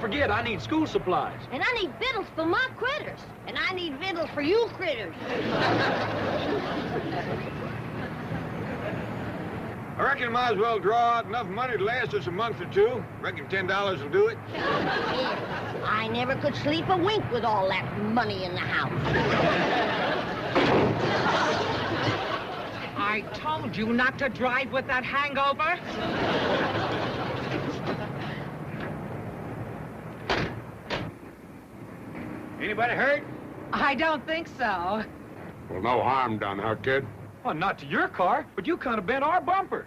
forget, I need school supplies. And I need victuals for my critters. And I need victuals for you critters. I reckon I might as well draw out enough money to last us a month or two. Reckon $10 will do it. Yeah, I never could sleep a wink with all that money in the house. I told you not to drive with that hangover. Anybody hurt? I don't think so. Well, no harm done, huh, kid? Well, not to your car, but you kind of bent our bumper.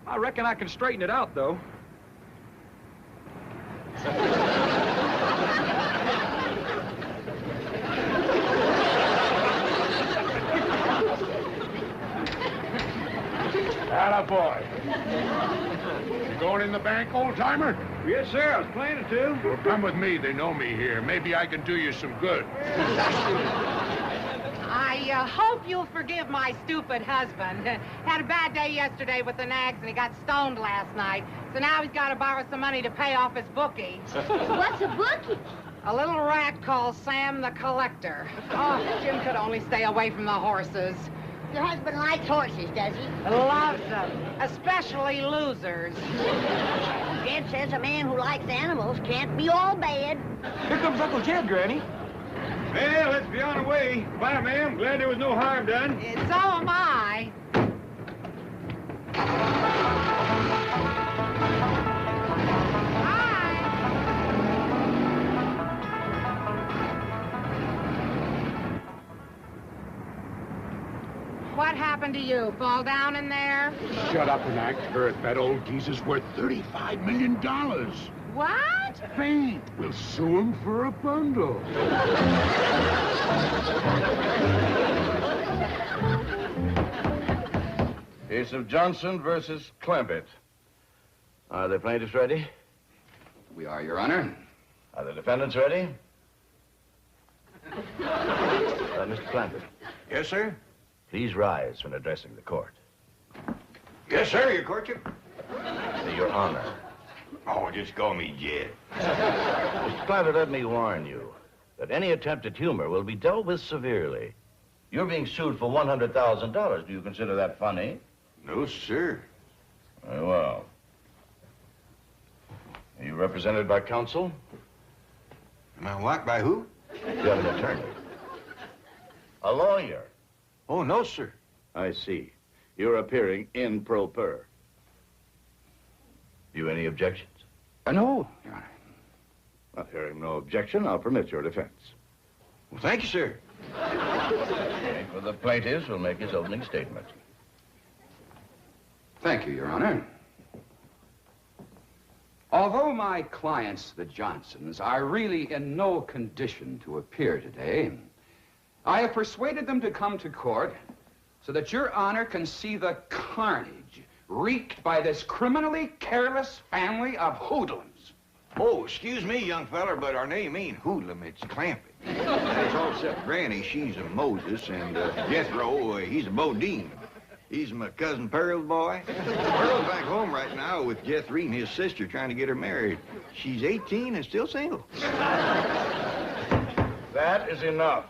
I reckon I can straighten it out, though. Attaboy. You going in the bank, old-timer? Yes, sir. I was planning to. Well, come with me. They know me here. Maybe I can do you some good. I hope you'll forgive my stupid husband. Had a bad day yesterday with the nags, and he got stoned last night. So now he's got to borrow some money to pay off his bookie. What's a bookie? A little rat called Sam the Collector. Oh, Jim could only stay away from the horses. Your husband likes horses, does he? Loves them, especially losers. Jed says a man who likes animals can't be all bad. Here comes Uncle Jed, Granny. Well, let's be on our way. Bye, ma'am. Glad there was no harm done. So am I. What happened to you? Fall down in there? Shut up and act hurt. That old geezer's worth $35 million. What? Fame. We'll sue him for a bundle. Case of Johnson versus Clampetts. Are the plaintiffs ready? We are, Your Honor. Are the defendants ready? Mr. Clampetts, Yes, sir. please rise when addressing the court. Yes, sir, your courtship. Your Honor. Oh, just call me Jed. Mr. Clampetts, let me warn you that any attempt at humor will be dealt with severely. You're being sued for $100,000. Do you consider that funny? No, sir. Very well. Are you represented by counsel? Am I what? By who? You have an attorney. A lawyer. Oh, no, sir. I see. You're appearing in pro per. You any objections? No, Your Honor. Well, hearing no objection, I'll permit your defense. Well, thank you, sir. For the plaintiffs will make his opening statement. Thank you, Your Honor. Although my clients, the Johnsons, are really in no condition to appear today, I have persuaded them to come to court so that Your Honor can see the carnage wreaked by this criminally careless family of hoodlums. Oh, excuse me, young feller, but our name ain't Hoodlum, it's Clampett. That's all except Granny, she's a Moses, and Jethro, he's a Bodine. He's my cousin Pearl's boy. Pearl's back home right now with Jethro and his sister trying to get her married. She's 18 and still single. That is enough.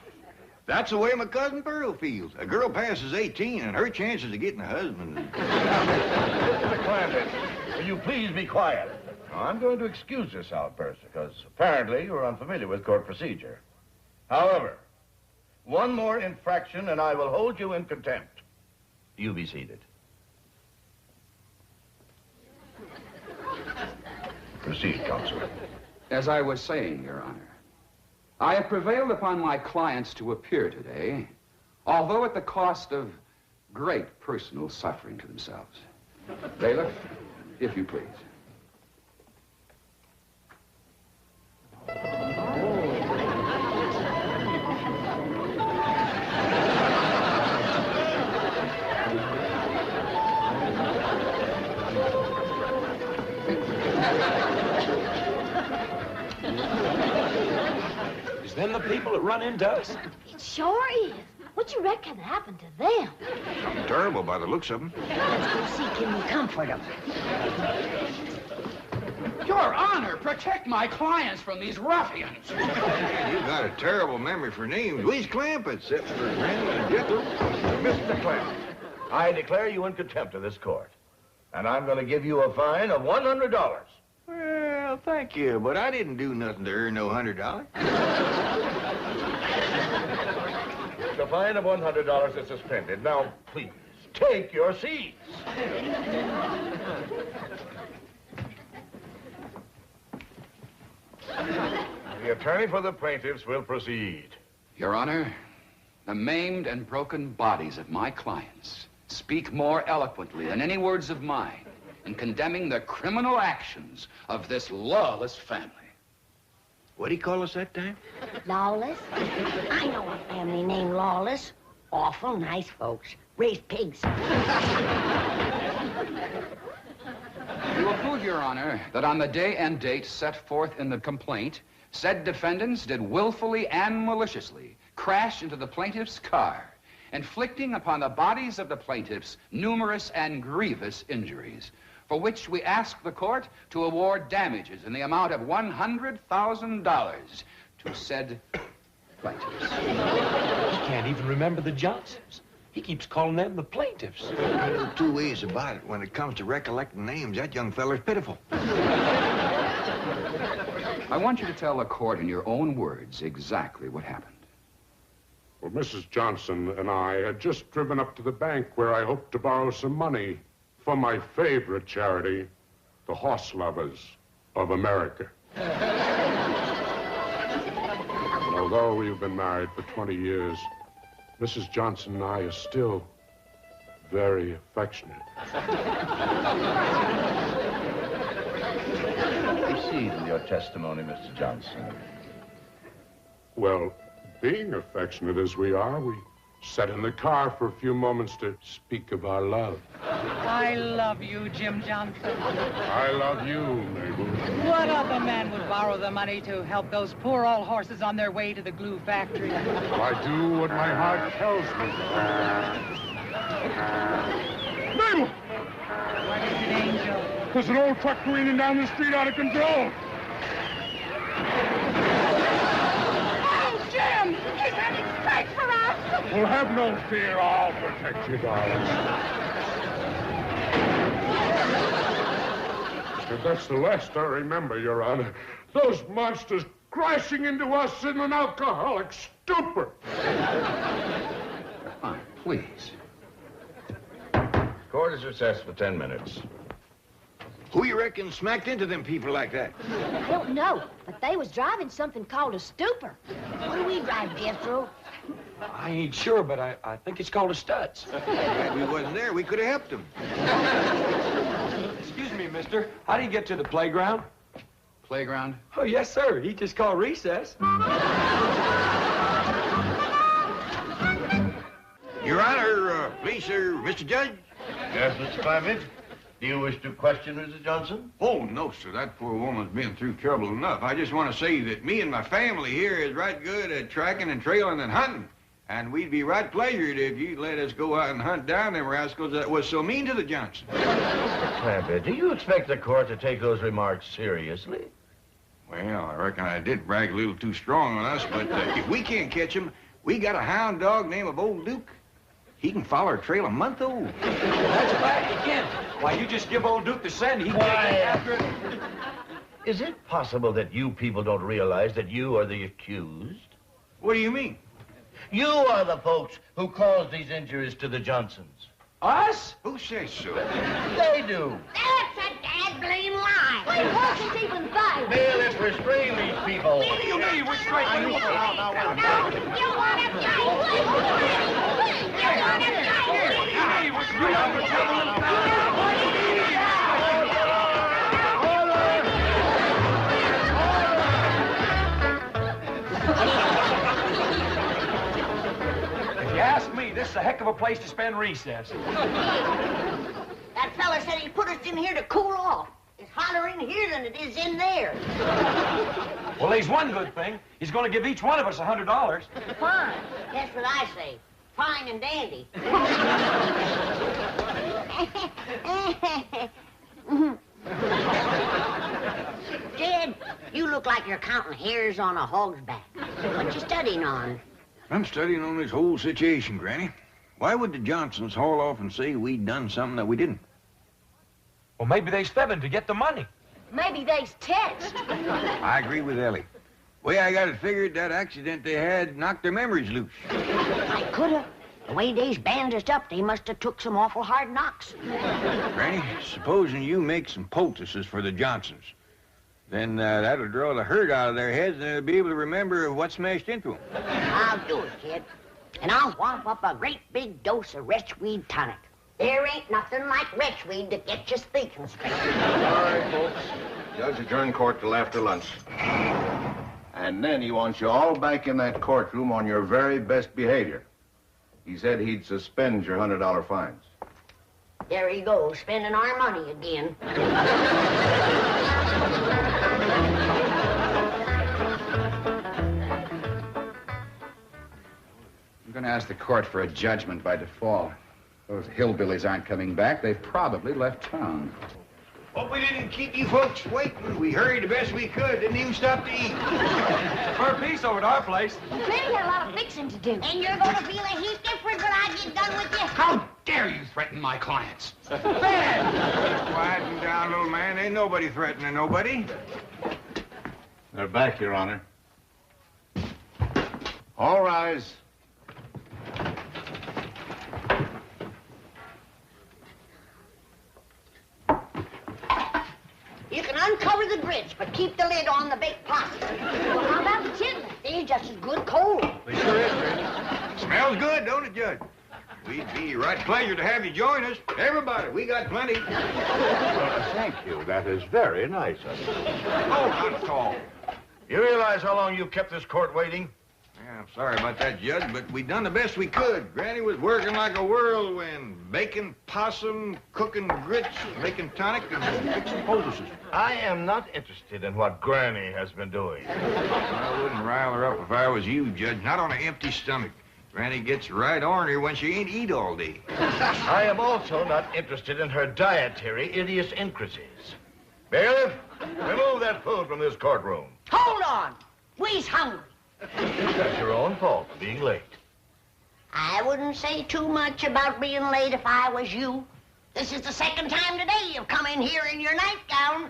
That's the way my cousin Pearl feels. A girl passes 18 and her chances of getting a husband. Mr. Clampetts, will you please be quiet? Now, I'm going to excuse this outburst because apparently you're unfamiliar with court procedure. However, one more infraction and I will hold you in contempt. You be seated. Proceed, counsel. As I was saying, Your Honor, I have prevailed upon my clients to appear today, although at the cost of great personal suffering to themselves. Bailiff, if you please. Is them the people that run into us? It sure is. What you reckon happened to them? Something terrible by the looks of them. Let's go see, can we comfort them? Your Honor, protect my clients from these ruffians. Man, you got a terrible memory for names. We's Clampetts, except for Granny and Jethro. Mr. Clampett, I declare you in contempt of this court. And I'm going to give you a fine of $100. Well, thank you, but I didn't do nothing to earn no $100. The fine of $100 is suspended. Now, please, take your seats. The attorney for the plaintiffs will proceed. Your Honor, the maimed and broken bodies of my clients speak more eloquently than any words of mine in condemning the criminal actions of this lawless family. What'd he call us that time? Lawless? I know a family named Lawless. Awful nice folks. Raised pigs. You will prove, Your Honor, that on the day and date set forth in the complaint, said defendants did willfully and maliciously crash into the plaintiff's car, inflicting upon the bodies of the plaintiffs numerous and grievous injuries, for which we ask the court to award damages in the amount of $100,000 to said plaintiffs. He can't even remember the Johnsons. He keeps calling them the plaintiffs. There are two ways about it. When it comes to recollecting names, that young feller's pitiful. I want you to tell the court in your own words exactly what happened. Well, Mrs. Johnson and I had just driven up to the bank where I hoped to borrow some money for my favorite charity, the Horse Lovers of America. And although we've been married for 20 years, Mrs. Johnson and I are still very affectionate. Proceed with your testimony, Mr. Johnson. Well, being affectionate as we are, we sat in the car for a few moments to speak of our love. I love you, Jim Johnson. I love you, Mabel. What other man would borrow the money to help those poor old horses on their way to the glue factory? I do what my heart tells me. Mabel! What is it, Angel? There's an old truck careening down the street out of control. Oh, Jim! He's heading straight for us! Well, have no fear. I'll protect you, darling. If that's the last I remember, Your Honor. Those monsters crashing into us in an alcoholic stupor. Come on, please. Court is recessed for 10 minutes. Who you reckon smacked into them people like that? I don't know, but they was driving something called a stupor. What do we drive, Jethro? I ain't sure, but I think it's called a Stutz. Glad we wasn't there. We could have helped them. Excuse me, mister. How do you get to the playground? Playground? Oh, yes, sir. He just called recess. Your Honor, please, sir, Mr. Judge. Yes, Mr. Clampett? Do you wish to question Mrs. Johnson? Oh, no, sir. That poor woman's been through trouble enough. I just want to say that me and my family here is right good at tracking and trailing and hunting. And we'd be right pleasured if you'd let us go out and hunt down them rascals that was so mean to the Johnsons. Mr. Clampett, do you expect the court to take those remarks seriously? Well, I reckon I did brag a little too strong on us, but if we can't catch him, we got a hound dog named of Old Duke. He can follow our trail a month old. That's right, he can. Why, you just give old Duke the scent, he can get after it. Is it possible that you people don't realize that you are the accused? What do you mean? You are the folks who caused these injuries to the Johnsons. Us? Who says so? They do. That's a dad-blame lie. Wait, horses even fight. Bailiff, restrain these people. What do you mean? We're straight No, you want to die. If you ask me, this is a heck of a place to spend recess. That fella said he put us in here to cool off. It's hotter in here than it is in there. Well, there's one good thing. He's going to give each one of us $100. Fine. That's what I say. Fine and dandy. dead. You look like you're counting hairs on a hog's back. What you studying on? I'm studying on this whole situation, Granny. Why would the Johnsons haul off and say we'd done something that we didn't? Well, maybe they's fibbing to get the money. Maybe they's text. I agree with Ellie. Way I got it figured, that accident they had knocked their memories loose. I coulda. The way they's bandaged up, they must have took some awful hard knocks. Granny, supposing you make some poultices for the Johnsons, then that'll draw the hurt out of their heads and they'll be able to remember what smashed into them. I'll do it, kid. And I'll whop up a great big dose of retchweed tonic. There ain't nothing like retchweed to get you thinking straight. All right, folks. Judge adjourned court till after lunch. And then he wants you all back in that courtroom on your very best behavior. He said he'd suspend your $100 fines. There he goes, spending our money again. I'm going to ask the court for a judgment by default. Those hillbillies aren't coming back. They've probably left town. Hope we didn't keep you folks waiting. We hurried the best we could. Didn't even stop to eat. For a piece over at our place. Granny got a lot of fixing to do. And you're going to feel a heap different when I get done with you. How dare you threaten my clients? Quieten down, little man. Ain't nobody threatening nobody. They're back, Your Honor. All rise. You can uncover the grits, but keep the lid on the baked pasta. Well, how about the chitlins? They're just as good cold. They sure is, Granny. Smells good, don't it, Judge? We'd be right pleasure to have you join us. Everybody, we got plenty. Thank you. That is very nice of you. Oh, not at all. You realize how long you've kept this court waiting? Yeah, I'm sorry about that, Judge, but we done the best we could. Granny was working like a whirlwind, baking possum, cooking grits, making tonic, and fixing poultices. I am not interested in what Granny has been doing. I wouldn't rile her up if I was you, Judge. Not on an empty stomach. Granny gets right ornery when she ain't eat all day. I am also not interested in her dietary idiosyncrasies. Bailiff, remove that food from this courtroom. Hold on. We's hungry. That's your own fault for being late. I wouldn't say too much about being late if I was you. This is the second time today you've come in here in your nightgown.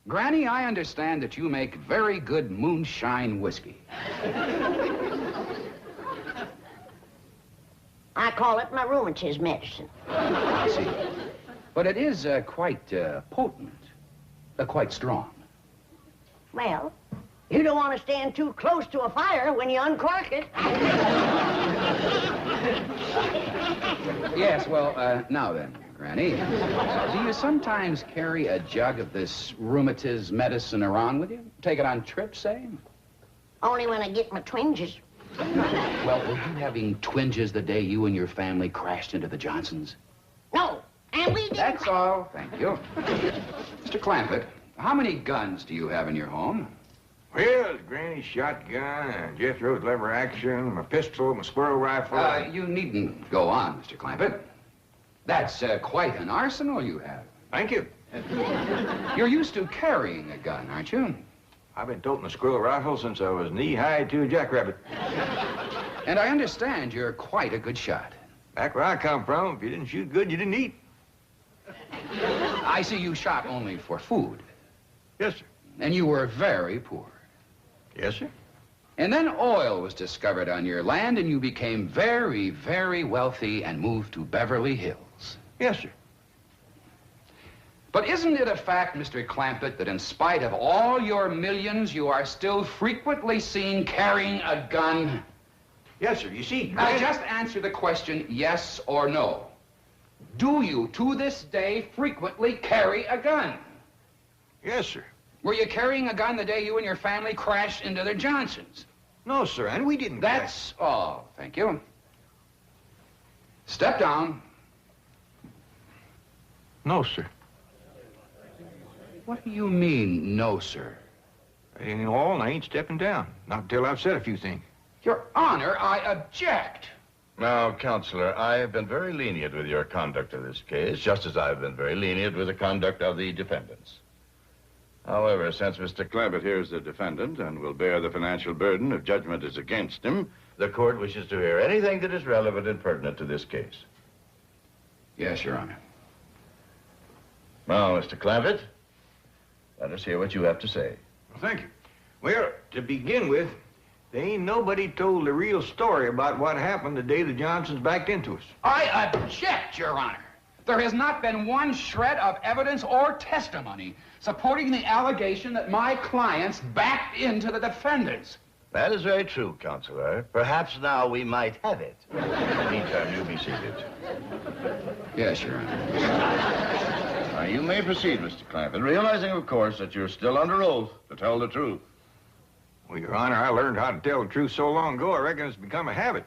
Granny, I understand that you make very good moonshine whiskey. I call it my rheumatism medicine. I see. But it is quite potent, quite strong. Well, you don't want to stand too close to a fire when you uncork it. Yes, well, now then, Granny, do you sometimes carry a jug of this rheumatism medicine around with you? Take it on trips, say? Only when I get my twinges. Well, were you having twinges the day you and your family crashed into the Johnsons? No, and we didn't. That's all, thank you. Mr. Clampett, how many guns do you have in your home? Well, Granny's shotgun, and Jethro's lever action, my pistol, my squirrel rifle. You needn't go on, Mr. Clampett. That's quite an arsenal you have. Thank you. You're used to carrying a gun, aren't you? I've been toting a squirrel rifle since I was knee-high to a jackrabbit. And I understand you're quite a good shot. Back where I come from, if you didn't shoot good, you didn't eat. I see you shot only for food. Yes, sir. And you were very poor. Yes, sir. And then oil was discovered on your land, and you became very, very wealthy and moved to Beverly Hills. Yes, sir. But isn't it a fact, Mr. Clampett, that in spite of all your millions, you are still frequently seen carrying a gun? Yes, sir. You see, Now, just answer the question, yes or no. Do you, to this day, frequently carry a gun? Yes, sir. Were you carrying a gun the day you and your family crashed into the Johnsons? No, sir, and we didn't. That's all. Thank you. Step down. No, sir. What do you mean, no, sir? In all, I ain't stepping down. Not until I've said a few things. Your Honor, I object. Now, Counselor, I have been very lenient with your conduct of this case, just as I've been very lenient with the conduct of the defendants. However, since Mr. Clampett here is the defendant and will bear the financial burden if judgment is against him, the court wishes to hear anything that is relevant and pertinent to this case. Yes, Your Honor. Now, Mr. Clampett, let us hear what you have to say. Well, thank you. Well, to begin with, there ain't nobody told the real story about what happened the day the Johnsons backed into us. I object, Your Honor. There has not been one shred of evidence or testimony supporting the allegation that my clients backed into the defendants. That is very true, Counselor. Perhaps now we might have it. In the meantime, you be seated. Yes, Your Honor. Now, you may proceed, Mr. Clampett, realizing, of course, that you're still under oath to tell the truth. Well, Your Honor, I learned how to tell the truth so long ago, I reckon it's become a habit.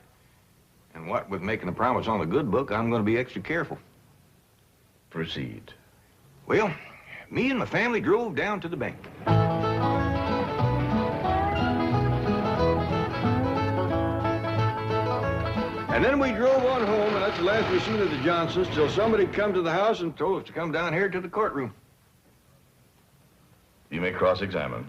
And what with making a promise on the good book, I'm going to be extra careful. Proceed. Well, me and my family drove down to the bank. And then we drove on home, and that's the last we seen of the Johnsons till somebody come to the house and told us to come down here to the courtroom. You may cross-examine.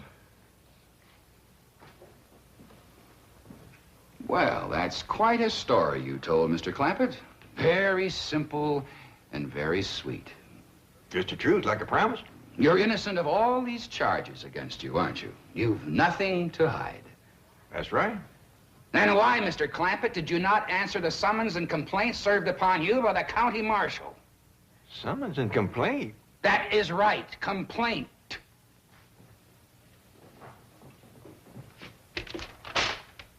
Well, that's quite a story you told, Mr. Clampett. Very simple and very sweet. Just the truth, like I promised. You're innocent of all these charges against you, aren't you? You've nothing to hide. That's right. Then why, Mr. Clampett, did you not answer the summons and complaint served upon you by the county marshal? Summons and complaint? That is right, complaint.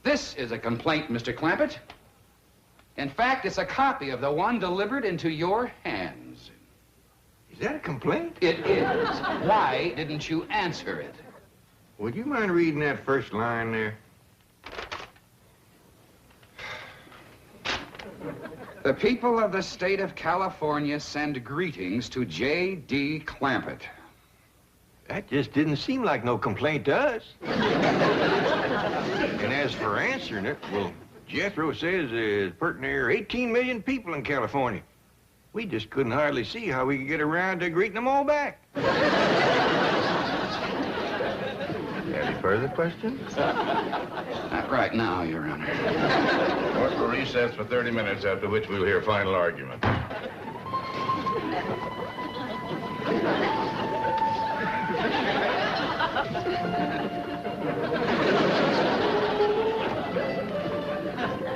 This is a complaint, Mr. Clampett. In fact, it's a copy of the one delivered into your hands. Is that a complaint? It is. Why didn't you answer it? Would you mind reading that first line there? The people of the state of California send greetings to J.D. Clampett. That just didn't seem like no complaint to us. And as for answering it, well, Jethro says there's pert near 18 million people in California. We just couldn't hardly see how we could get around to greeting them all back. Any further questions? Not right now, Your Honor. Court will recess for 30 minutes, after which we'll hear final argument.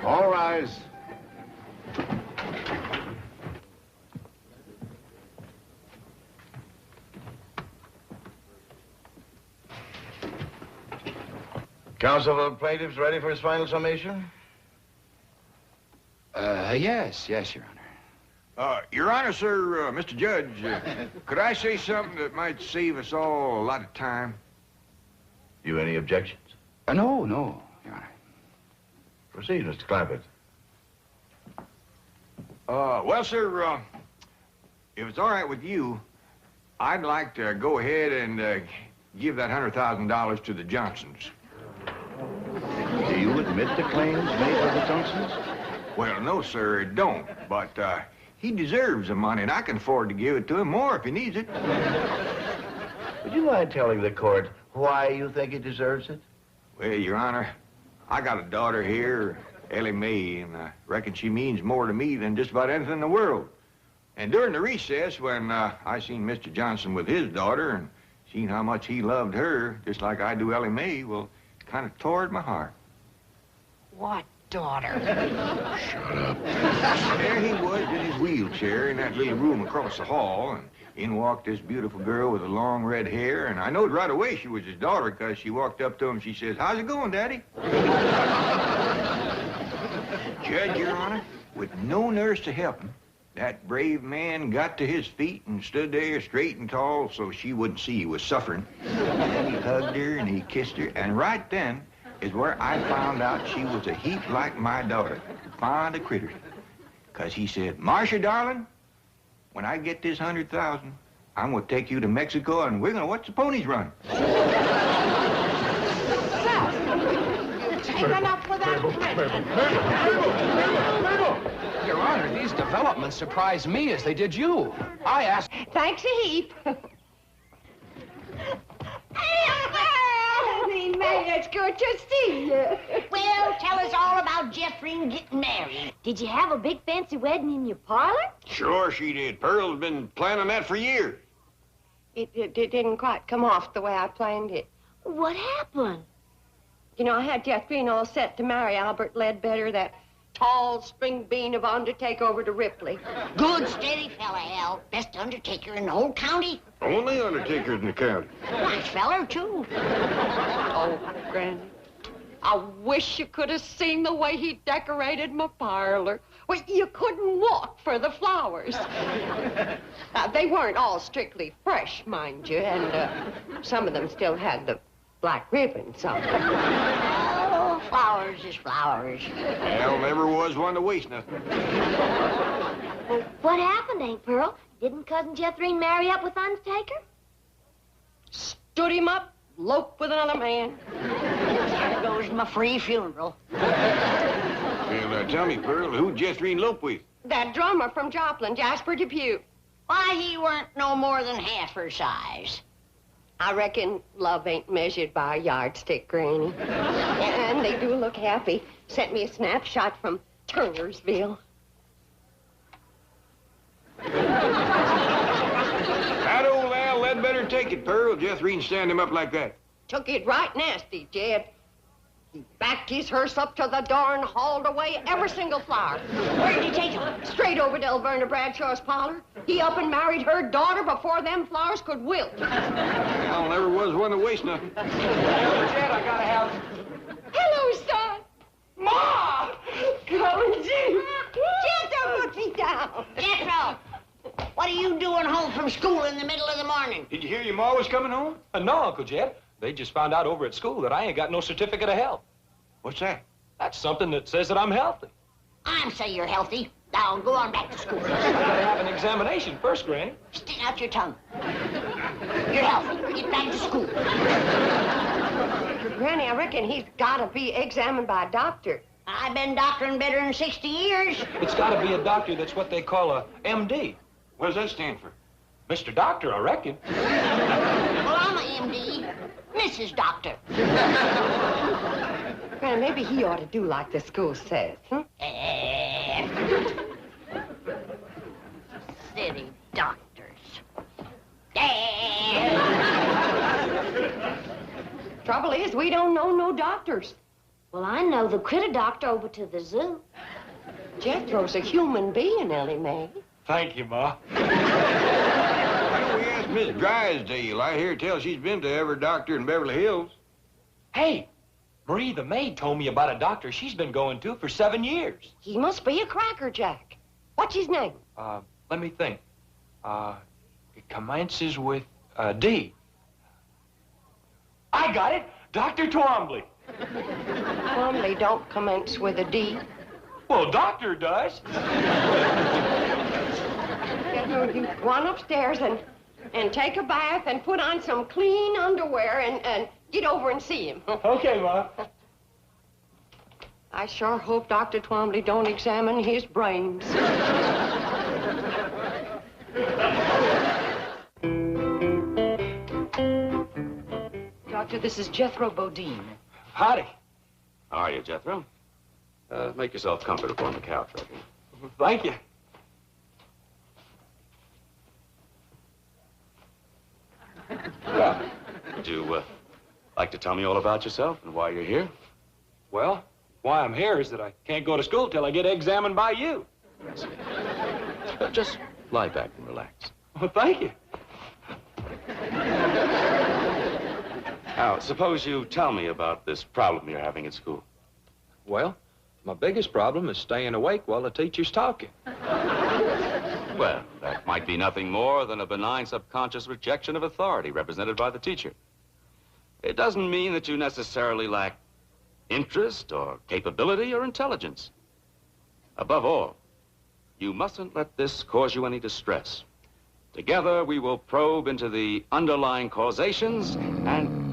All rise. Counsel for the plaintiffs ready for his final summation? Yes, Your Honor. Your Honor, sir, Mr. Judge, could I say something that might save us all a lot of time? You any objections? No, Your Honor. Proceed, Mr. Clampett. Well, sir, if it's all right with you, I'd like to go ahead and give that $100,000 to the Johnsons. Do you admit the claims made by the Johnsons? Well, no, sir, it don't. But he deserves the money, and I can afford to give it to him more if he needs it. Would you mind telling the court why you think he deserves it? Well, Your Honor, I got a daughter here, Ellie Mae, and I reckon she means more to me than just about anything in the world. And during the recess, when I seen Mr. Johnson with his daughter and seen how much he loved her, just like I do Ellie Mae, well, it kind of tore at my heart. What daughter? Shut up. There he was in his wheelchair in that little room across the hall, and in walked this beautiful girl with the long red hair, and I knowed right away she was his daughter because she walked up to him and she says, "How's it going, Daddy?" Judge, Your Honor, with no nurse to help him, that brave man got to his feet and stood there straight and tall so she wouldn't see he was suffering. And he hugged her and he kissed her, and right then is where I found out she was a heap like my daughter, fond of critters. Because he said, "Marcia, darling, when I get this 100,000, I'm going to take you to Mexico and we're going to watch the ponies run." You've taken up with that Mabel, Your Honor, these developments surprised me as they did you. I asked... Thanks a heap. Hey, May, it's good to see you. Well, tell us all about Jeffrey getting married. Did you have a big fancy wedding in your parlor? Sure she did. Pearl's been planning that for years. It didn't quite come off the way I planned it. What happened? You know, I had Jeffrey all set to marry Albert Ledbetter, that tall spring bean of undertaker over to Ripley. Good, steady fella, Al. Best undertaker in the whole county. Only undertakers in the county. Nice feller, too. Oh, Granny, I wish you could have seen the way he decorated my parlor. Well, you couldn't walk for the flowers. They weren't all strictly fresh, mind you, and some of them still had the black ribbons on. Oh, flowers is flowers. Al never was one to waste nothing. Well, what happened, Aunt Pearl? Didn't Cousin Jethrine marry up with Undertaker? Stood him up, loped with another man. There goes my free funeral. Well, tell me, Pearl, who'd Jethrine lope with? That drummer from Joplin, Jasper Depew. Why, he weren't no more than half her size. I reckon love ain't measured by a yardstick, Granny. And they do look happy. Sent me a snapshot from Turnersville. How'd old Al Ledbetter take it, Pearl? Jethrine stand him up like that. Took it right nasty, Jed. He backed his hearse up to the door and hauled away every single flower. Where'd he take him? Straight over to Elverna Bradshaw's parlor. He up and married her daughter before them flowers could wilt. Al never was one to waste nothing. Jed, I gotta have... Hello, son. Ma! Come and see. Jed, don't put me down. Jethro, what are you doing home from school in the middle of the morning? Did you hear your ma was coming home? No, Uncle Jed. They just found out over at school that I ain't got no certificate of health. What's that? That's something that says that I'm healthy. I'm say you're healthy. Now go on back to school. I gotta have an examination first, Granny. Stick out your tongue. You're healthy. Get back to school. Granny, I reckon he's got to be examined by a doctor. I've been doctoring better than 60 years. It's gotta be a doctor that's what they call a MD. What does that stand for? Mr. Doctor, I reckon. Well, I'm a MD. Mrs. Doctor. Granny, maybe he ought to do like the school says, huh? City doctors. Trouble is, we don't know no doctors. Well, I know the critter doctor over to the zoo. Jethro's a human being, Ellie Mae. Thank you, Ma. Well, we asked Miss Drysdale. I hear tell she's been to every doctor in Beverly Hills. Hey, Marie the maid told me about a doctor she's been going to for 7 years. He must be a crackerjack. What's his name? Let me think. It commences with D. I got it. Dr. Twombly. Twombly don't commence with a D. Well, doctor does. Jethro, you go on upstairs and take a bath and put on some clean underwear and get over and see him. Okay, Ma. I sure hope Dr. Twombly don't examine his brains. Doctor, this is Jethro Bodine. Howdy. How are you, Jethro? Make yourself comfortable on the couch, right here. Thank you. Well, would you like to tell me all about yourself and why you're here? Well, why I'm here is that I can't go to school till I get examined by you. I see. Just lie back and relax. Well, thank you. Now, suppose you tell me about this problem you're having at school. Well, my biggest problem is staying awake while the teacher's talking. Well, that might be nothing more than a benign subconscious rejection of authority represented by the teacher. It doesn't mean that you necessarily lack interest or capability or intelligence. Above all, you mustn't let this cause you any distress. Together, we will probe into the underlying causations and...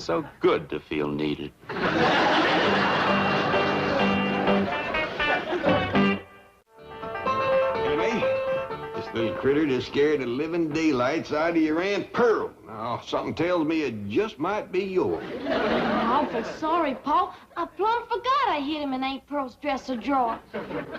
so good to feel needed. This little critter just scared the living daylights out of your Aunt Pearl. Now, something tells me it just might be yours. I'm awful sorry, Paul. I plumb forgot I hid him in Aunt Pearl's dresser drawer.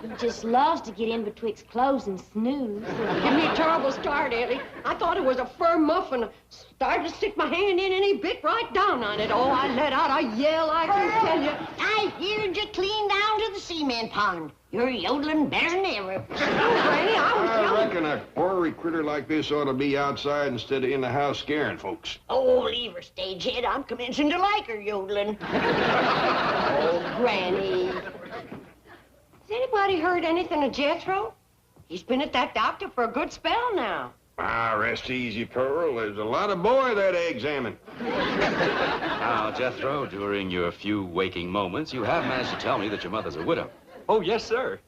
He just loves to get in betwixt clothes and snooze. Give me a terrible start, Ellie. I thought it was a fur muffin. Started to stick my hand in and he bit right down on it. Oh, I let out a yell, I can tell you. I heard you clean down to the cement pond. You're yodeling better than ever. Granny, I reckon a ornery critter like this ought to be outside instead of in the house scaring folks. Oh, leave her, stagehead. I'm commencing to like her yodeling. Oh, Granny. Has anybody heard anything of Jethro? He's been at that doctor for a good spell now. Ah, rest easy, Pearl. There's a lot of boy that examine. Now, Jethro, during your few waking moments, you have managed to tell me that your mother's a widow. Oh, yes, sir.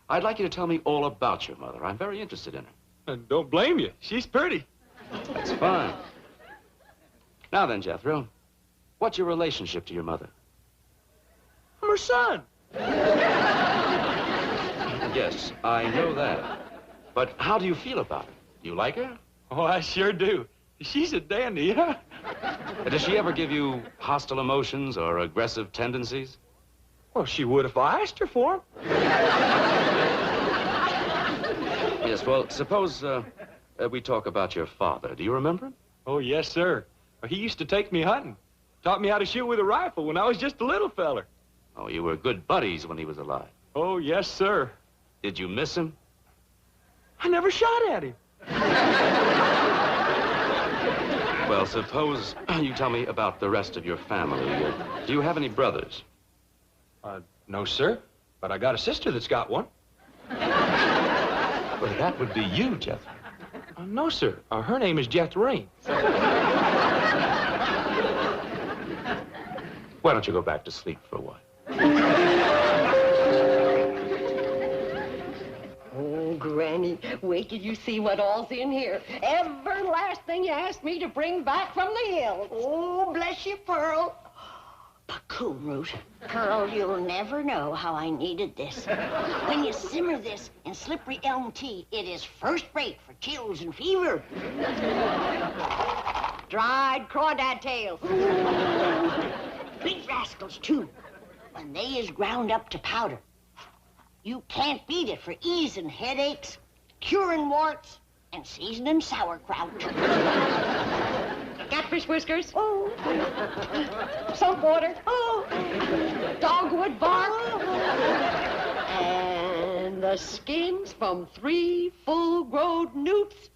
I'd like you to tell me all about your mother. I'm very interested in her. Don't blame you. She's pretty. That's fine. Now then, Jethro, what's your relationship to your mother? I'm her son. Yes, I know that. But how do you feel about her? Do you like her? Oh, I sure do. She's a dandy, huh? Does she ever give you hostile emotions or aggressive tendencies? Well, she would if I asked her for 'em. Yes, well, suppose we talk about your father. Do you remember him? Oh, yes, sir. He used to take me hunting. Taught me how to shoot with a rifle when I was just a little feller. Oh, you were good buddies when he was alive. Oh, yes, sir. Did you miss him? I never shot at him. Well, suppose you tell me about the rest of your family. Do you have any brothers? No, sir. But I got a sister that's got one. Well, that would be you, Jethro. No, sir. Her name is Jethrine. Why don't you go back to sleep for a while? Oh, Granny, wait till you see what all's in here. Every last thing you asked me to bring back from the hills. Oh, bless you, Pearl. Coon root. Pearl, you'll never know how I needed this. When you simmer this in slippery elm tea, it is first rate for chills and fever. Dried crawdad tails. Big rascals, too. When they is ground up to powder. You can't beat it for easing headaches, curing warts, and seasoning sauerkraut. Catfish whiskers. Oh. Salt water. Oh. Dogwood bark. And the skins from 3 full-grown newts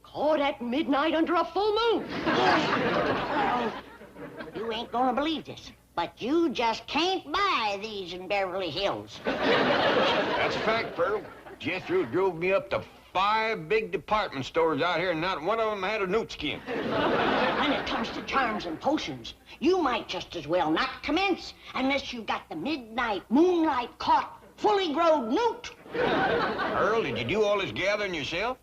caught at midnight under a full moon. You ain't gonna believe this, but you just can't buy these in Beverly Hills. That's a fact, Pearl. Jethro drove me up to 5 big department stores out here, and not one of them had a newt skin. When it comes to charms and potions, you might just as well not commence unless you got the midnight moonlight caught, fully grown newt. Pearl, did you do all this gathering yourself?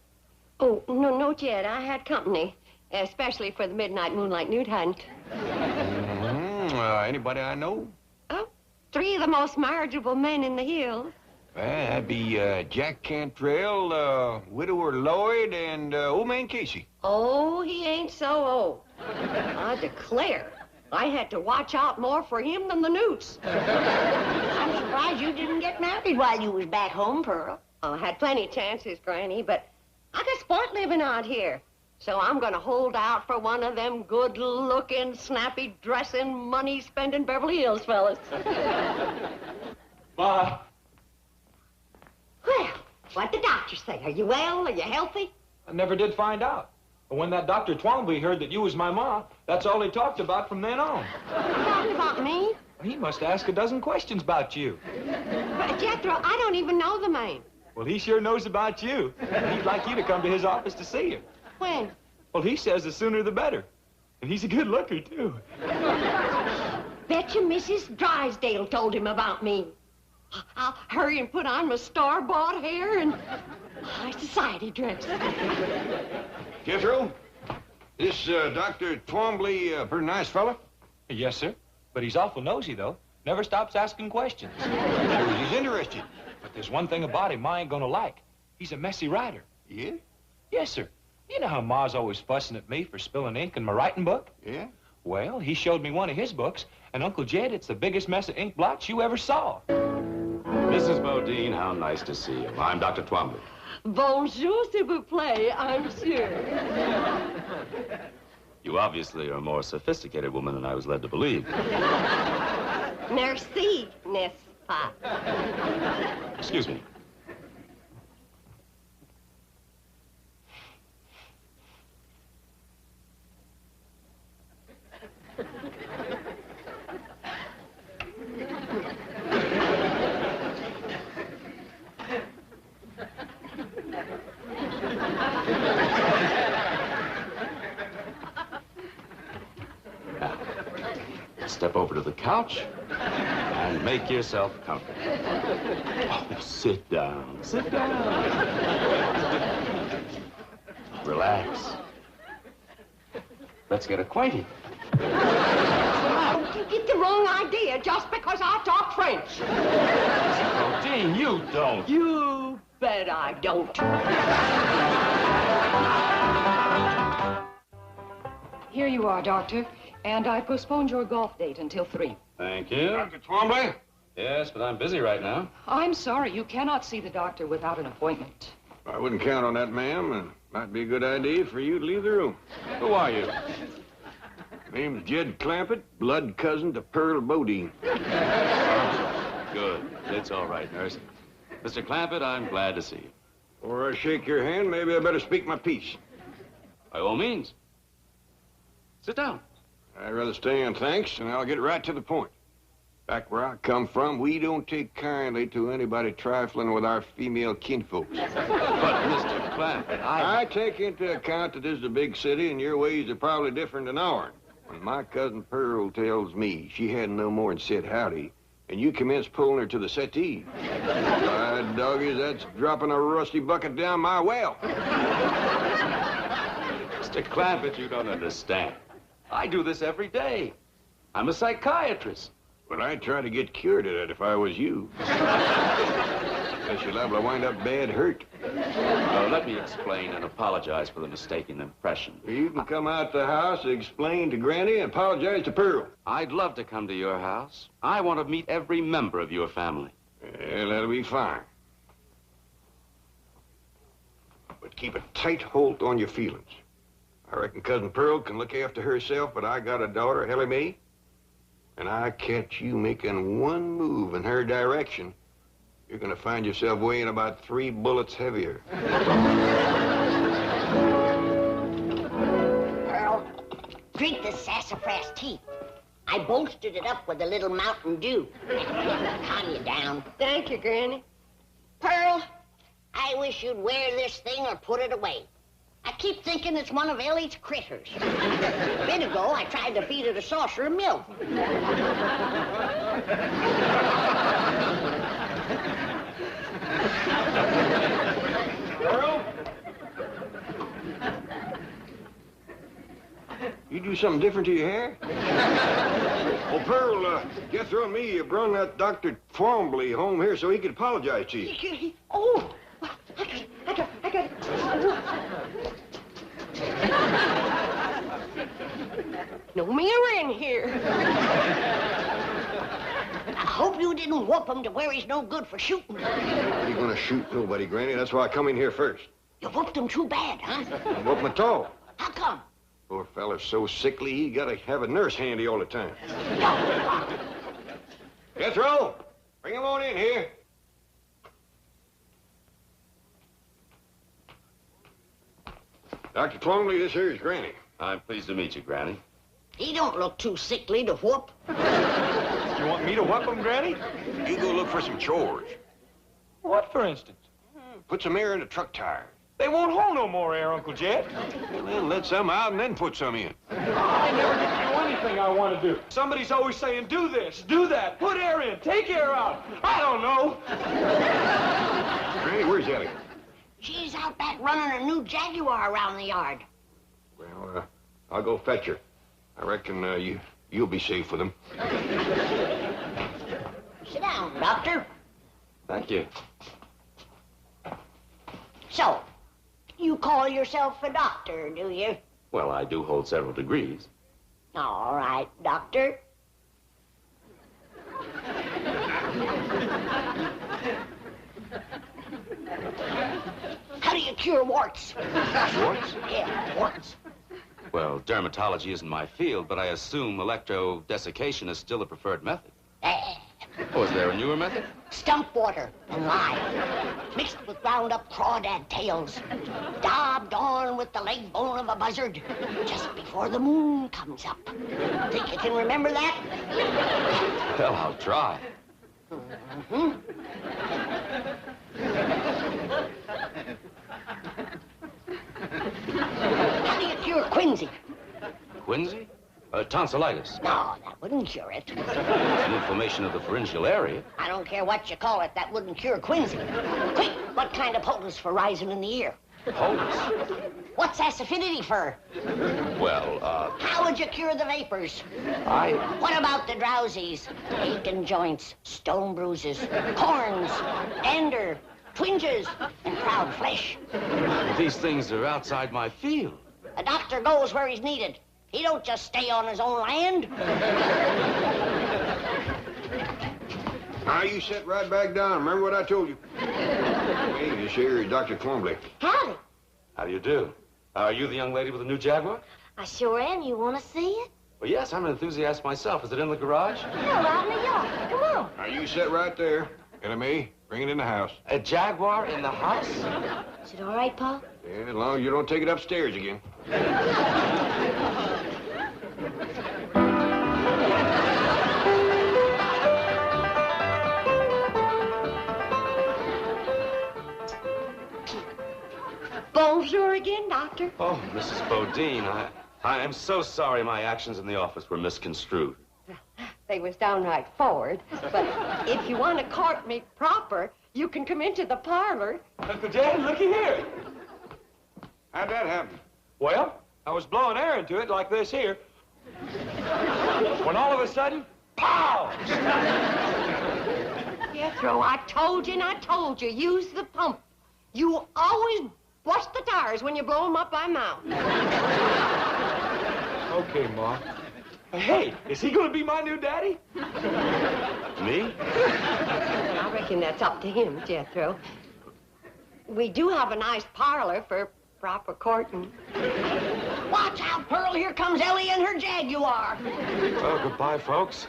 Oh, no, not yet. I had company, especially for the midnight moonlight newt hunt. Anybody I know? Oh, 3 of the most marriageable men in the hills. Well, that'd be Jack Cantrell, Widower Lloyd, and Old Man Casey. Oh, he ain't so old. I declare, I had to watch out more for him than the newts. I'm surprised you didn't get married while you was back home, Pearl. Oh, I had plenty of chances, Granny, but I got sport living out here. So I'm gonna hold out for one of them good-looking, snappy-dressing, money-spending Beverly Hills fellas. Ma. Well, what'd the doctor say? Are you well? Are you healthy? I never did find out. But when that Dr. Twombly heard that you was my ma, that's all he talked about from then on. Talking about me? He must ask a dozen questions about you. But, Jethro, I don't even know the man. Well, he sure knows about you. He'd like you to come to his office to see him. When? Well, he says the sooner the better. And he's a good looker, too. Bet you Mrs. Drysdale told him about me. I'll hurry and put on my star-bought hair and my society dress. Jethro, this Dr. Twombly, a pretty nice fella? Yes, sir. But he's awful nosy, though. Never stops asking questions. Shows he's interested. But there's one thing about him I ain't gonna like. He's a messy writer. Yeah? Yes, sir. You know how Ma's always fussing at me for spilling ink in my writing book? Yeah? Well, he showed me one of his books, and Uncle Jed, it's the biggest mess of ink blots you ever saw. Mrs. Bodine, how nice to see you. I'm Dr. Twombly. Bonjour, s'il vous plaît, I'm sure. You obviously are a more sophisticated woman than I was led to believe. Merci, n'est-ce pas? Excuse me. Step over to the couch and make yourself comfortable. Oh, sit down. Sit down. Relax. Let's get acquainted. You get the wrong idea just because I talk French. Bodine, you don't. You bet I don't. Here you are, Doctor. And I postponed your golf date until 3. Thank you. Dr. Twombly? Yes, but I'm busy right now. I'm sorry, you cannot see the doctor without an appointment. I wouldn't count on that, ma'am, and might be a good idea for you to leave the room. Who are you? Name's Jed Clampett, blood cousin to Pearl Bodine. Good. It's all right, nurse. Mr. Clampett, I'm glad to see you. Before I shake your hand, maybe I better speak my piece. By all means. Sit down. I'd rather stay on thanks, and I'll get right to the point. Back where I come from, we don't take kindly to anybody trifling with our female kinfolks. But, Mr. Clampett, I take into account that this is a big city, and your ways are probably different than ours. When my cousin Pearl tells me she hadn't no more than said howdy, and you commence pulling her to the settee, by doggies, that's dropping a rusty bucket down my well. Mr. Clampett, you don't understand. I do this every day. I'm a psychiatrist. But I'd try to get cured of it if I was you. Unless you're liable to wind up bad hurt. Let me explain and apologize for the mistaken impression. You can come out the house, explain to Granny, and apologize to Pearl. I'd love to come to your house. I want to meet every member of your family. Well, that'll be fine. But keep a tight hold on your feelings. I reckon Cousin Pearl can look after herself, but I got a daughter, Ellie Mae, and I catch you making one move in her direction, you're gonna find yourself weighing about 3 bullets heavier. Pearl, drink this sassafras tea. I bolstered it up with a little Mountain Dew. Calm you down. Thank you, Granny. Pearl, I wish you'd wear this thing or put it away. I keep thinking it's one of Ellie's critters. A bit ago, I tried to feed it a saucer of milk. Pearl? You do something different to your hair? Well, Pearl, Jethro and me brung that Dr. Twombly home here so he could apologize to you. Oh, I got it. No mirror in here. I hope you didn't whoop him to where he's no good for shooting. I ain't gonna shoot nobody, Granny. That's why I come in here first. You whooped him too bad, huh? Whoop him at all. How come? Poor feller's so sickly, he gotta have a nurse handy all the time. Jethro, bring him on in here. Dr. Twombly, this here's Granny. I'm pleased to meet you, Granny. He don't look too sickly to whoop. You want me to whoop him, Granny? You go look for some chores. What, for instance? Put some air in the truck tire. They won't hold no more air, Uncle Jed. Well, then let some out and then put some in. I never get to do anything I want to do. Somebody's always saying, do this, do that, put air in, take air out. I don't know. Granny, where's Ellie? She's out back running a new Jaguar around the yard. Well, I'll go fetch her. I reckon you You'll be safe with him. Sit down, Doctor. Thank you. So, you call yourself a doctor, do you? Well, I do hold several degrees. All right, Doctor. How do you cure warts? Warts? Yeah, warts. Well, dermatology isn't my field, but I assume electrodesiccation is still the preferred method. Oh, is there a newer method? Stump water and lime, mixed with ground up crawdad tails, daubed on with the leg bone of a buzzard, just before the moon comes up. Think you can remember that? Well, I'll try. Mm-hmm. How do you cure quinsy? Quinsy? Tonsillitis. No, that wouldn't cure it. It's an inflammation of the pharyngeal area. I don't care what you call it, that wouldn't cure quinsy. Quick, what kind of poultice for rising in the ear? Poultice? What's acidity for? Well, How would you cure the vapors? I... What about the drowsies? Aching joints, stone bruises, corns, dander, twinges, and proud flesh. These things are outside my field. A doctor goes where he's needed. He don't just stay on his own land. Now, you sit right back down. Remember what I told you. Hey, this here is Dr. Twombly. Howdy. How do you do? Are you the young lady with the new Jaguar? I sure am. You want to see it? Well, yes, I'm an enthusiast myself. Is it in the garage? Yeah, right in the yard. Come on. Now, you sit right there. Enemy, bring it in the house. A Jaguar in the house? Is it all right, Pa? Yeah, as long as you don't take it upstairs again. Bonjour again, Doctor. Oh, Mrs. Bodine, I am so sorry my actions in the office were misconstrued. They was downright forward, but if you want to court me proper, you can come into the parlor. Uncle Dad, looky here. How'd that happen? Well, I was blowing air into it like this here. When all of a sudden, pow! Jethro, I told you and I told you, use the pump. You always bust the tires when you blow them up by mouth. Okay, Ma. Hey, is he gonna be my new daddy? Me? I reckon that's up to him, Jethro. We do have a nice parlor for proper courting. Watch out, Pearl. Here comes Ellie and her Jaguar. Well, goodbye, folks.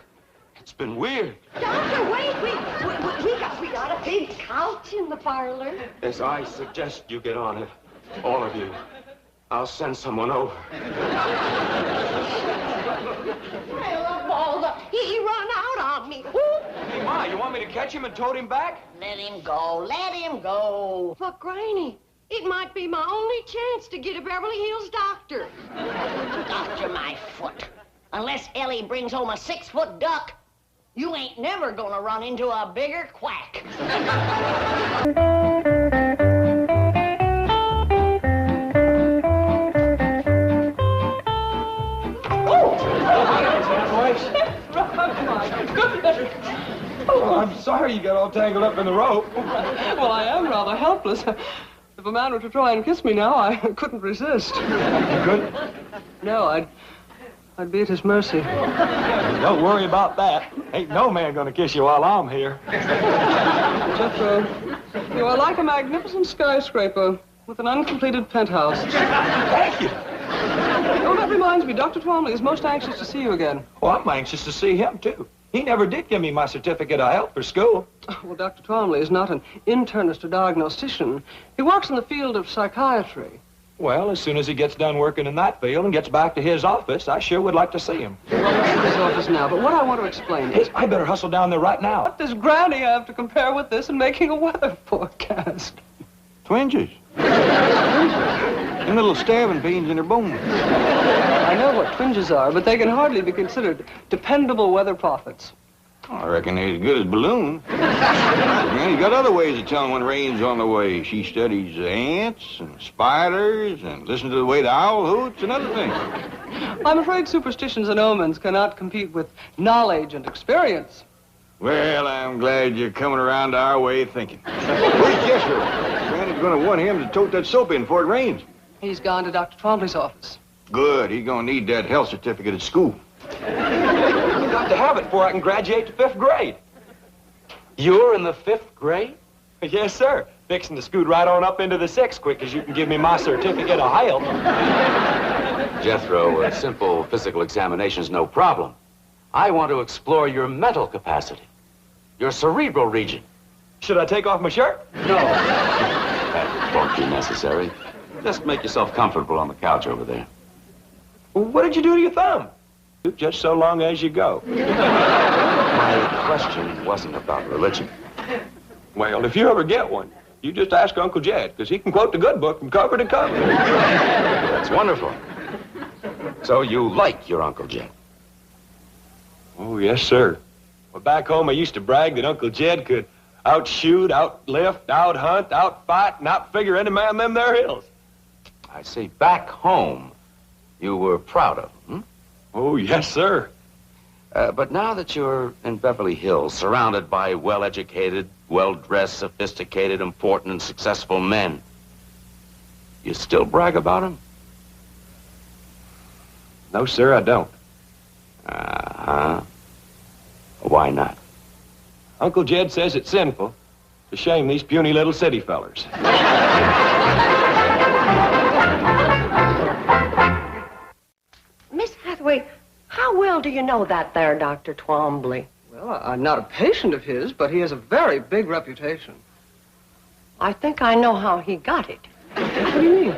It's been weird. Doctor, wait, we got a big couch in the parlor. Yes, I suggest you get on it. All of you. I'll send someone over. Well, Balda, he run out on me. Ooh. Hey, Ma, you want me to catch him and tote him back? Let him go. Let him go. But, Granny, it might be my only chance to get a Beverly Hills doctor. Doctor my foot. Unless Ellie brings home a 6-foot duck, you ain't never gonna run into a bigger quack. Oh, I'm sorry you got all tangled up in the rope. Well, I am rather helpless. If a man were to try and kiss me now, I couldn't resist. You couldn't? No, I'd be at his mercy. Don't worry about that. Ain't no man gonna kiss you while I'm here. Jethro, you are like a magnificent skyscraper with an uncompleted penthouse. Thank you. Oh, that reminds me, Dr. Twombly is most anxious to see you again. Well, I'm anxious to see him, too. He never did give me my certificate of health for school. Well, Dr. Twombly is not an internist or diagnostician. He works in the field of psychiatry. Well, as soon as he gets done working in that field and gets back to his office, I sure would like to see him. Well, I'm in his office now, but what I want to explain is... Hey, I better hustle down there right now. What does Granny have to compare with this in making a weather forecast? Twinges. And little stabbing pains in her bones. I know what twinges are, but they can hardly be considered dependable weather prophets. I reckon they as good as balloons. Man, you got other ways of telling when rain's on the way. She studies ants and spiders and listens to the way the owl hoots and other things. I'm afraid superstitions and omens cannot compete with knowledge and experience. Well, I'm glad you're coming around to our way of thinking. Where's Jethro? Granny's going to want him to tote that soap in before it rains. He's gone to Dr. Twombly's office. Good. He's going to need that health certificate at school. I've got to have it before I can graduate to 5th grade. You're in the 5th grade? Yes, sir. Fixing to scoot right on up into the 6th quick as you can give me my certificate of health. Jethro, a simple physical examination is no problem. I want to explore your mental capacity, your cerebral region. Should I take off my shirt? No. That won't be necessary. Just make yourself comfortable on the couch over there. Well, what did you do to your thumb? Just so long as you go. My question wasn't about religion. Well, if you ever get one, you just ask Uncle Jed, because he can quote the good book from cover to cover. That's wonderful. So you like your Uncle Jed? Oh, yes, sir. Well, back home, I used to brag that Uncle Jed could outshoot, outlift, outhunt, outfight, and outfigure any man in them there hills. I see. Back home, you were proud of him, hmm? Oh, yes, sir. But now that you're in Beverly Hills, surrounded by well-educated, well-dressed, sophisticated, important, and successful men, you still brag about him? No, sir, I don't. Uh-huh. Why not? Uncle Jed says it's sinful to shame these puny little city fellers. Miss Hathaway, how well do you know that there, Dr. Twombly? Well, I'm not a patient of his, but he has a very big reputation. I think I know how he got it. What do you mean?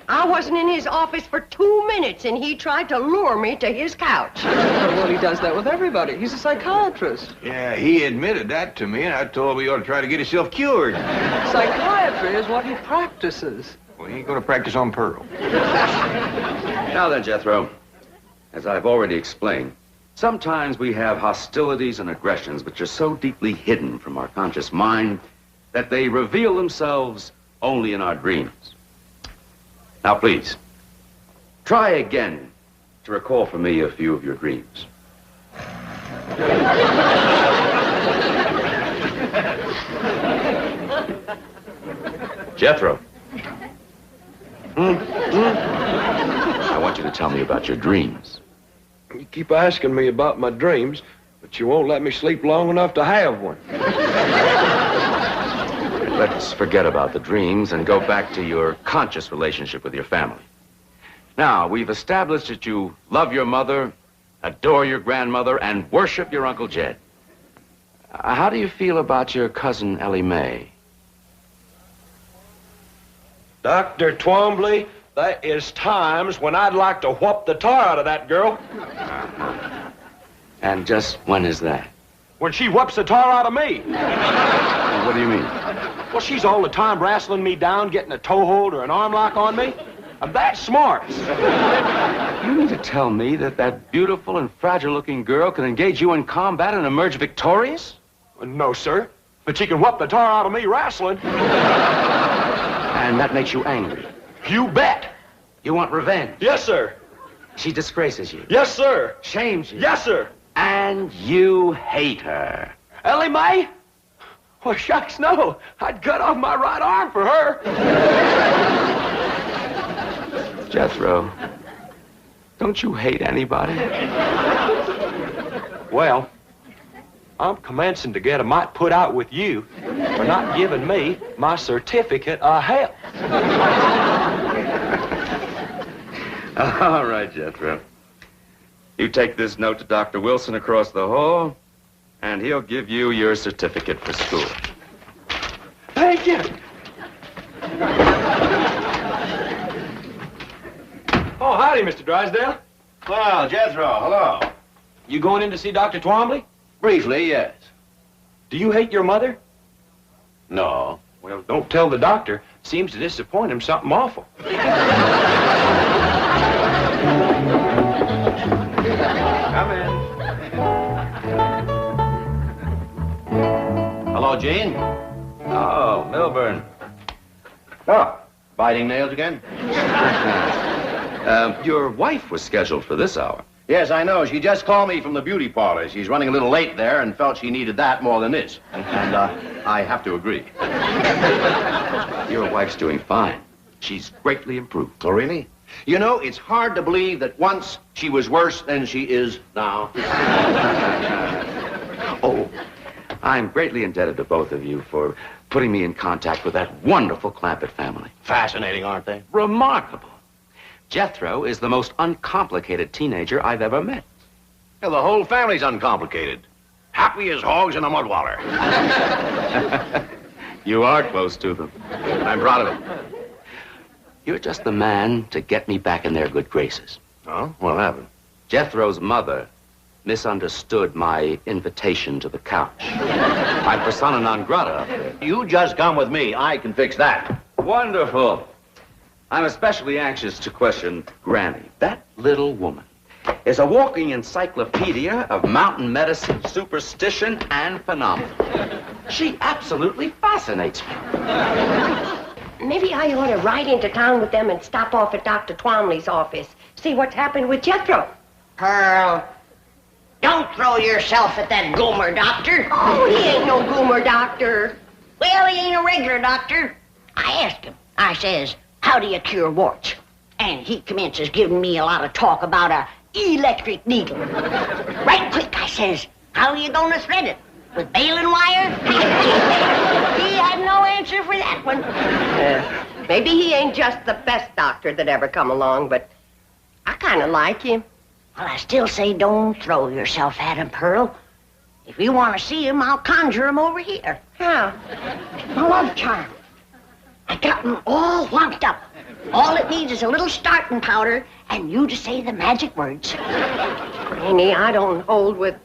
I wasn't in his office for 2 minutes, and he tried to lure me to his couch. Well, he does that with everybody. He's a psychiatrist. Yeah, he admitted that to me, and I told him he ought to try to get himself cured. Psychiatry is what he practices. Well, he ain't going to practice on Pearl. Now then, Jethro, as I've already explained, sometimes we have hostilities and aggressions which are so deeply hidden from our conscious mind that they reveal themselves only in our dreams. Now, please, try again to recall for me a few of your dreams. Jethro. I want you to tell me about your dreams. You keep asking me about my dreams, but you won't let me sleep long enough to have one. Let's forget about the dreams and go back to your conscious relationship with your family. Now, we've established that you love your mother, adore your grandmother, and worship your Uncle Jed. How do you feel about your cousin Ellie Mae? Dr. Twombly, there is times when I'd like to whoop the tar out of that girl. And just when is that? When she whoops the tar out of me. What do you mean? Well, she's all the time wrestling me down, getting a toehold or an arm lock on me. I'm that smart. You mean to tell me that that beautiful and fragile-looking girl can engage you in combat and emerge victorious? No, sir. But she can whoop the tar out of me wrestling. And that makes you angry? You bet. You want revenge? Yes, sir. She disgraces you? Yes, sir. Shames you? Yes, sir. And you hate her? Ellie Mae? Well, shucks, no. I'd cut off my right arm for her. Jethro, don't you hate anybody? Well, I'm commencing to get a mite put out with you for not giving me my certificate of health. All right, Jethro. You take this note to Dr. Wilson across the hall, and he'll give you your certificate for school. Thank you. Oh, howdy, Mr. Drysdale. Well, Jethro, hello. You going in to see Dr. Twombly? Briefly, yes. Do you hate your mother? No. Well, don't tell the doctor. Seems to disappoint him something awful. Come in. Hello, Gene. Oh, Milburn. Oh, biting nails again? Your wife was scheduled for this hour. Yes, I know. She just called me from the beauty parlor. She's running a little late there and felt she needed that more than this. And I have to agree. Your wife's doing fine. She's greatly improved. Oh, really? You know, it's hard to believe that once she was worse than she is now. Oh, I'm greatly indebted to both of you for putting me in contact with that wonderful Clampett family. Fascinating, aren't they? Remarkable. Jethro is the most uncomplicated teenager I've ever met. Well, the whole family's uncomplicated. Happy as hogs in a mud waller. You are close to them. I'm proud of it. You're just the man to get me back in their good graces. Oh? What happened? Jethro's mother misunderstood my invitation to the couch. I'm persona non grata up there. You just come with me. I can fix that. Wonderful. I'm especially anxious to question Granny. That little woman is a walking encyclopedia of mountain medicine, superstition, and phenomena. She absolutely fascinates me. Maybe I ought to ride into town with them and stop off at Dr. Twomley's office. See what's happened with Jethro. Pearl, don't throw yourself at that goomer doctor. Oh, he ain't no goomer doctor. Well, he ain't a regular doctor. I asked him. I says, how do you cure warts? And he commences giving me a lot of talk about a electric needle. Right quick, I says, how are you going to thread it? With baling wire? He had no answer for that one. Maybe he ain't just the best doctor that ever come along, but I kind of like him. Well, I still say don't throw yourself at him, Pearl. If you want to see him, I'll conjure him over here. How? A love charm. I got him all wound up. All it needs is a little starting powder and you to say the magic words. Granny, I don't hold with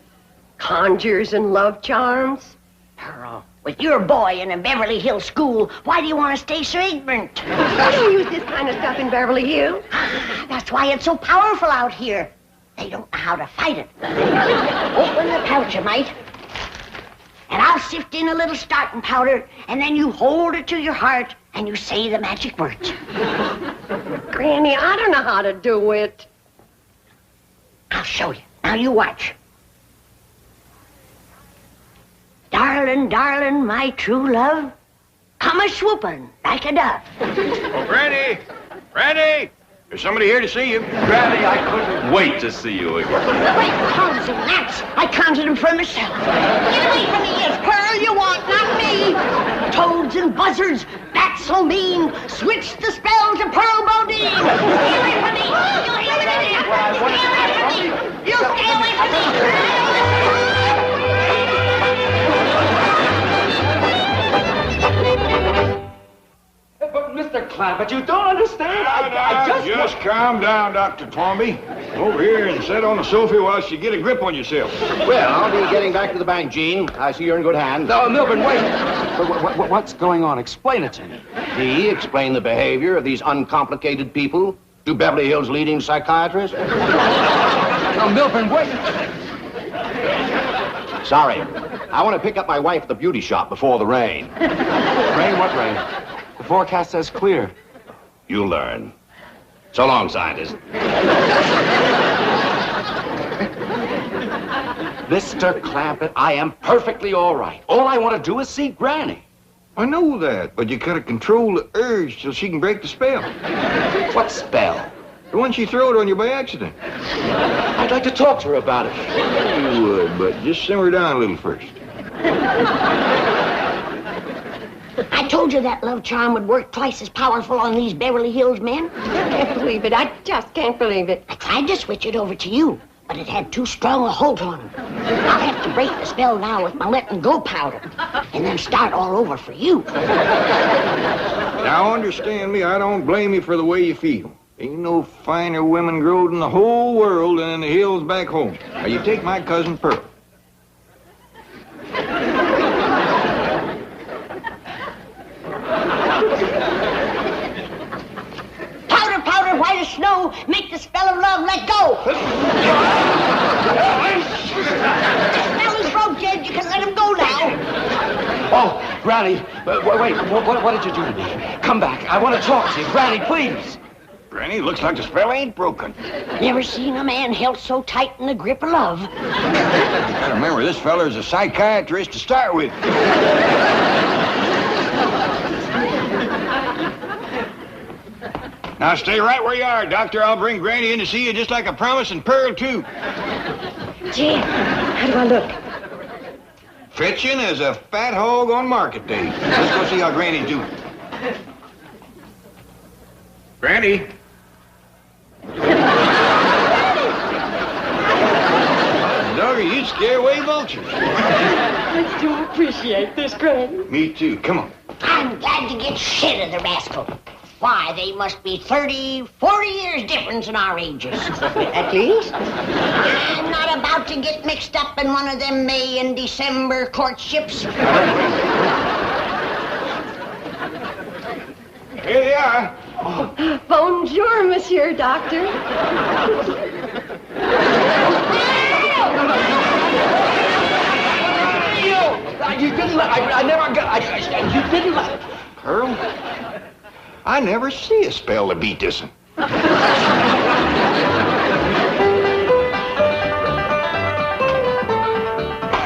conjures and love charms. Pearl, with your boy in a Beverly Hills school, why do you want to stay so ignorant? They don't use this kind of stuff in Beverly Hills. That's why it's so powerful out here. They don't know how to fight it. Open the pouch a mite, and I'll sift in a little starting powder, and then you hold it to your heart, and you say the magic words. Granny, I don't know how to do it. I'll show you. Now you watch. Darling, darling, my true love, come a-swooping like a dove. Oh, Granny! Granny! There's somebody here to see you. Granny, I couldn't wait to see you again. Great comes and gnats. I conjured them for myself. Get away from me, yes, Pearl, you want, not me. Toads and buzzards, bats so mean, switch the spell to Pearl Bodine. Stay away from me. You stay away from me. Stay away from me. You stay away from me. But, Mr. Clampett, you don't understand. I just calm down, Dr. Twomby. Over here and sit on the sofa while you get a grip on yourself. Well, I'll be getting back to the bank, Gene. I see you're in good hands. No, Milburn, wait. What's going on? Explain it to me. He explained the behavior of these uncomplicated people to Beverly Hills' leading psychiatrist. No, Milburn, wait. Sorry. I want to pick up my wife at the beauty shop before the rain. Rain? What rain? The forecast says clear. You'll learn. So long, scientist. Mr. Clampett, I am perfectly all right. All I want to do is see Granny. I know that, but you gotta control the urge till she can break the spell. What spell? The one she throwed on you by accident. I'd like to talk to her about it. You would, but just simmer down a little first. I told you that love charm would work twice as powerful on these Beverly Hills men. I can't believe it. I just can't believe it. I tried to switch it over to you, but it had too strong a hold on him. I'll have to break the spell now with my letting go powder, and then start all over for you. Now, understand me, I don't blame you for the way you feel. Ain't no finer women growed in the whole world than in the hills back home. Now, you take my cousin Pearl. Powder, powder, white as snow, make the spell of love let go. The spell is broke, Jed. You can let him go now. Oh, Granny, wait, what did you do to me? Come back. I want to talk to you. Granny, please. Granny, looks like the spell ain't broken. Never seen a man held so tight in the grip of love. You gotta remember, this feller's a psychiatrist to start with. Now stay right where you are, Doctor. I'll bring Granny in to see you just like I promised, and Pearl, too. Jed, how do I look? Fetching as a fat hog on market day. Let's go see how Granny's doing. Granny. Dogger, you'd scare away vultures. I do appreciate this, Granny. Me too. Come on. I'm glad to get shit of the rascal. Why, they must be 30, 40 years difference in our ages. At least. I'm not about to get mixed up in one of them May and December courtships. Here they are. Oh. Bonjour, Monsieur Doctor. You didn't let... I never got... you didn't let... Pearl, I never see a spell to beat this one. I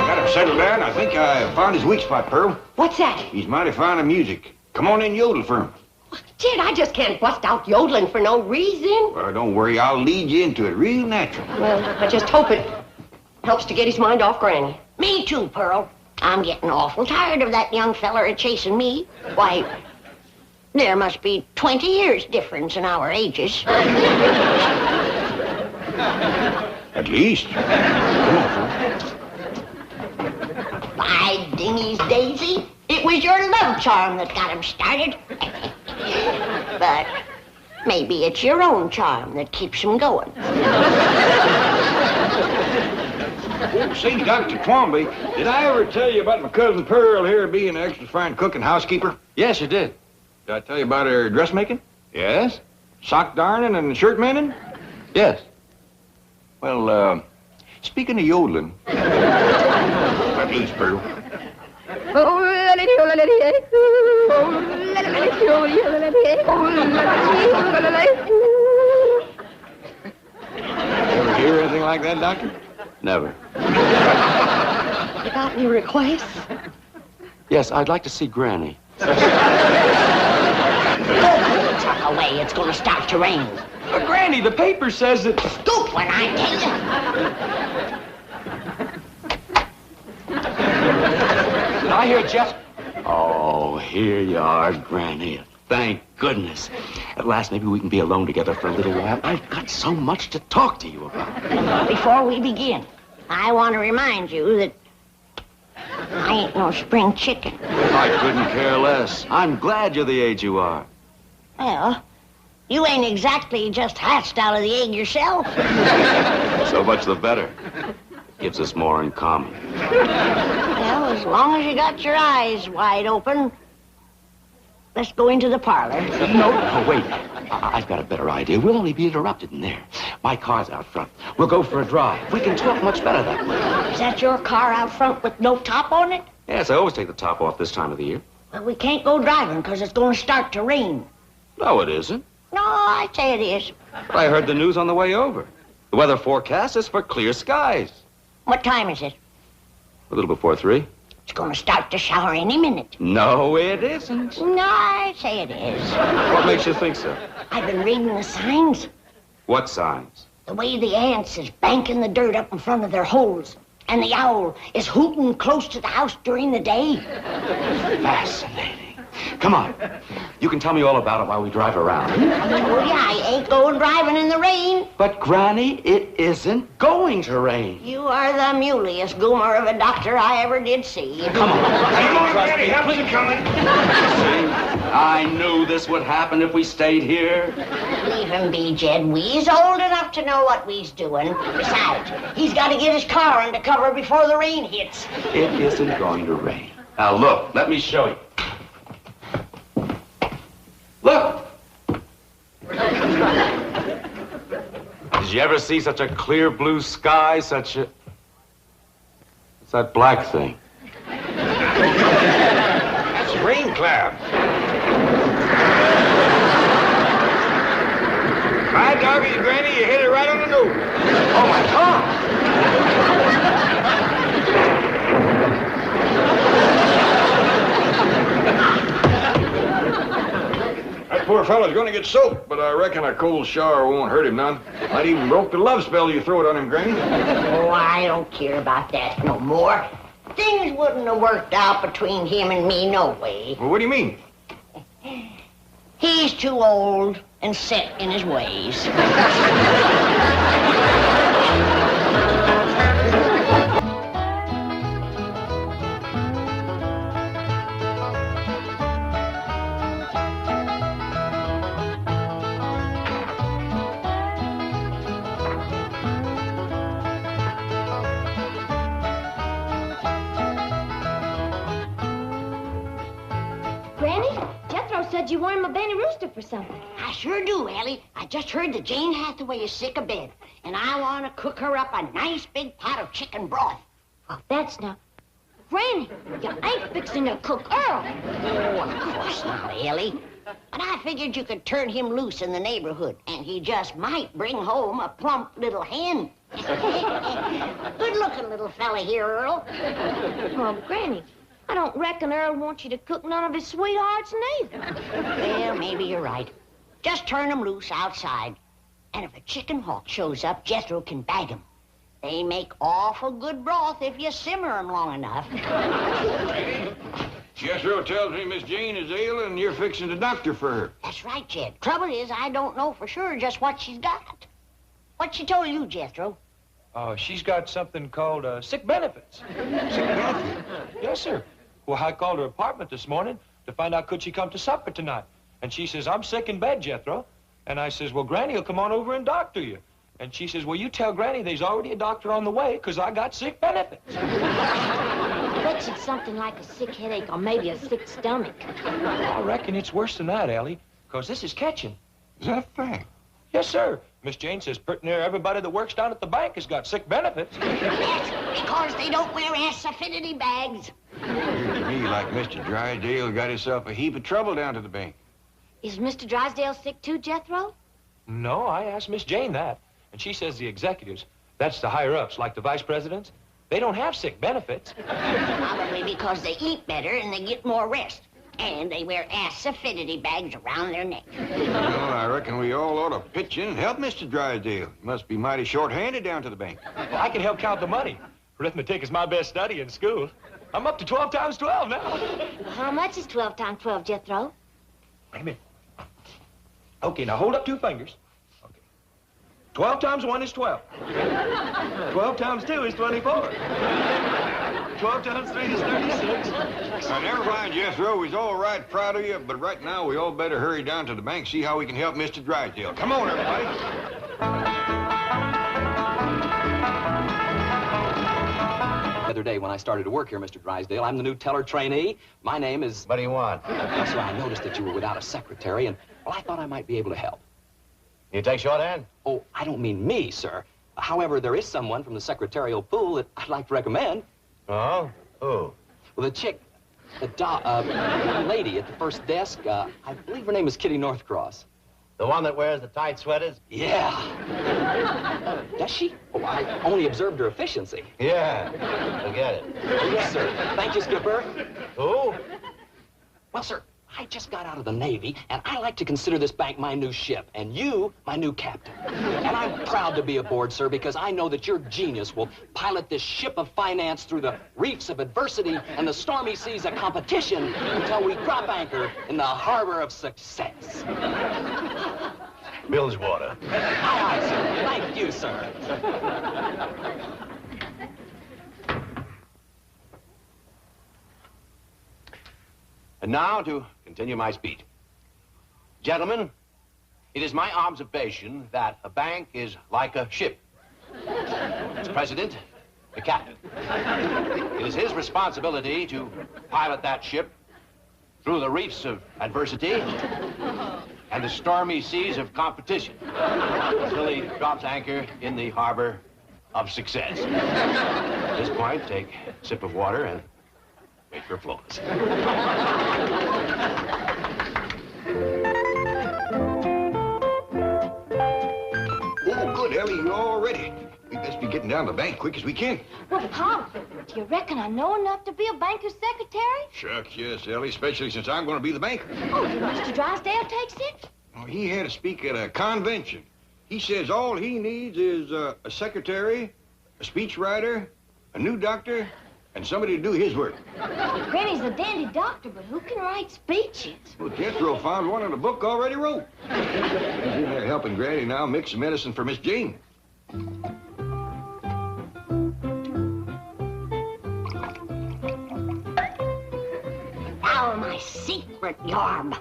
got him settled down. I think I found his weak spot, Pearl. What's that? He's mighty fond of music. Come on in, yodel for him. Jed, I just can't bust out yodeling for no reason. Well, don't worry. I'll lead you into it real natural. Well, I just hope it helps to get his mind off Granny. Me too, Pearl. I'm getting awful tired of that young feller chasing me. Why, there must be 20 years difference in our ages. At least. Come on, Pearl. By dingy's daisy, it was your love charm that got him started. But maybe it's your own charm that keeps him going. Say, Dr. Twombly, did I ever tell you about my cousin Pearl here being an extra fine cook and housekeeper? Yes, you did. Did I tell you about her dressmaking? Yes. Sock darning and shirt mending? Yes. Well, speaking of yodeling, let loose, Pearl. Ever hear anything like that, Doctor? Never. You got any requests? Yes, I'd like to see Granny. Tuck away, it's gonna start to rain. But Granny, the paper says that... Scoop when I tell you. Did I hear Jeff? Oh, here you are, Granny. Thank goodness. At last, maybe we can be alone together for a little while. I've got so much to talk to you about. Before we begin, I want to remind you that I ain't no spring chicken. I couldn't care less. I'm glad you're the age you are. Well, you ain't exactly just hatched out of the egg yourself. So much the better. Gives us more in common. Well, as long as you got your eyes wide open, let's go into the parlor. No, wait. I've got a better idea. We'll only be interrupted in there. My car's out front. We'll go for a drive. We can talk much better that way. Is that your car out front with no top on it? Yes, I always take the top off this time of the year. Well, we can't go driving because it's going to start to rain. No, it isn't. No, I say it is. But I heard the news on the way over. The weather forecast is for clear skies. What time is it? A little before 3. It's going to start to shower any minute. No, it isn't. No, I say it is. What makes you think so? I've been reading the signs. What signs? The way the ants is banking the dirt up in front of their holes. And the owl is hooting close to the house during the day. Fascinating. Come on. You can tell me all about it while we drive around. I told you I ain't going driving in the rain. But, Granny, it isn't going to rain. You are the muliest goomer of a doctor I ever did see. Come on. Come on, Granny, help us coming. I knew this would happen if we stayed here. Leave him be, Jed. We's old enough to know what we's doing. Besides, he's got to get his car under cover before the rain hits. It isn't going to rain. Now, look, let me show you. Look! Did you ever see such a clear blue sky, such a... What's that black thing? cloud. My doggy, Granny, you hit it right on the nose. Oh, my God! That poor fellow's gonna get soaked, but I reckon a cold shower won't hurt him none. Might even broke the love spell you throw it on him, Granny. Oh, I don't care about that no more. Things wouldn't have worked out between him and me no way. Well, what do you mean? He's too old and set in his ways. Granny, Jethro said you want him a Benny Rooster for something. I sure do, Ellie. I just heard that Jane Hathaway is sick of bed, and I want to cook her up a nice big pot of chicken broth. Oh, that's not... Granny, you ain't fixing to cook Earl. Oh, of course not, Ellie. But I figured you could turn him loose in the neighborhood, and he just might bring home a plump little hen. Good-looking little fella here, Earl. Oh, Granny, I don't reckon Earl wants you to cook none of his sweethearts neither. Well, maybe you're right. Just turn him loose outside. And if a chicken hawk shows up, Jethro can bag him. They make awful good broth if you simmer them long enough. Jethro tells me Miss Jane is ill and you're fixing the doctor for her. That's right, Jed. Trouble is, I don't know for sure just what she's got. What she told you, Jethro? She's got something called sick benefits. Sick benefits? Yes, sir. Well, I called her apartment this morning to find out could she come to supper tonight. And she says, I'm sick in bed, Jethro. And I says, well, Granny will come on over and doctor you. And she says, well, you tell Granny there's already a doctor on the way because I got sick benefits. I bet it's something like a sick headache or maybe a sick stomach. I reckon it's worse than that, Ellie, because this is catching. Is that a fact? Yes, sir. Miss Jane says pretty near everybody that works down at the bank has got sick benefits. That's because they don't wear ass-affinity bags. Seems to me like Mr. Drysdale got himself a heap of trouble down to the bank. Is Mr. Drysdale sick too, Jethro? No, I asked Miss Jane that. And she says the executives, that's the higher-ups, like the vice presidents, they don't have sick benefits. Probably because they eat better and they get more rest. And they wear ass-affinity bags around their neck. Well, I reckon we all ought to pitch in and help Mr. Drysdale. He must be mighty short-handed down to the bank. Well, I can help count the money. Arithmetic is my best study in school. I'm up to 12 times 12 now. Well, how much is 12 times 12, Jethro? Wait a minute. Okay, now hold up 2 fingers. Okay. 12 times 1 is 12. 12 times 2 is 24. 12 times 3 is 36. Now, never mind, Jethro. We's all right proud of you, but right now we all better hurry down to the bank, see how we can help Mr. Drysdale. Come on, everybody. The other day when I started to work here, Mr. Drysdale, I'm the new teller trainee. My name is... What do you want? So I noticed that you were without a secretary, and, well, I thought I might be able to help. You take shorthand? Oh, I don't mean me, sir. However, there is someone from the secretarial pool that I'd like to recommend. Oh? Who? Well, the chick, the young lady at the first desk, I believe her name is Kitty Northcross. The one that wears the tight sweaters? Yeah. Does she? Oh, I only observed her efficiency. Yeah. Forget it. Oh, yes, sir. Thank you, Skipper. Who? Well, sir, I just got out of the Navy, and I like to consider this bank my new ship, and you my new captain. And I'm proud to be aboard, sir, because I know that your genius will pilot this ship of finance through the reefs of adversity and the stormy seas of competition until we drop anchor in the harbor of success. Bilgewater. Aye, aye, sir. Thank you, sir. And now to continue my speech. Gentlemen, it is my observation that a bank is like a ship. Its president, the captain. It is his responsibility to pilot that ship through the reefs of adversity and the stormy seas of competition until he drops anchor in the harbor of success. At this point, take a sip of water and Wait for applause. Oh, good, Ellie, you're all ready. We best be getting down to the bank quick as we can. Well, Pop, do you reckon I know enough to be a banker's secretary? Shucks, yes, Ellie, especially since I'm going to be the banker. Oh, did Mr. Drysdale take sick? Oh, he had to speak at a convention. He says all he needs is a secretary, a speechwriter, a new doctor, and somebody to do his work. Granny's a dandy doctor, but who can write speeches? Well, Jethro found one in a book already wrote. He's in there helping Granny now mix medicine for Miss Jane. Now my secret yarb.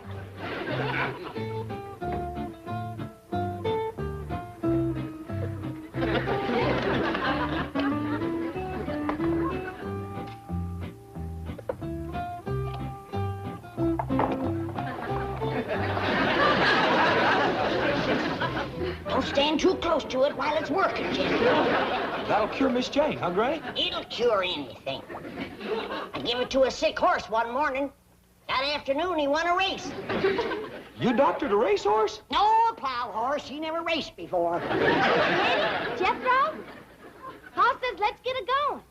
Don't stand too close to it while it's working, Jim. That'll cure Miss Jane, huh, Granny? It'll cure anything. I gave it to a sick horse one morning. That afternoon, he won a race. You doctored a racehorse? No, a plow horse. He never raced before. Ready, Jethro? Pa says let's get it going.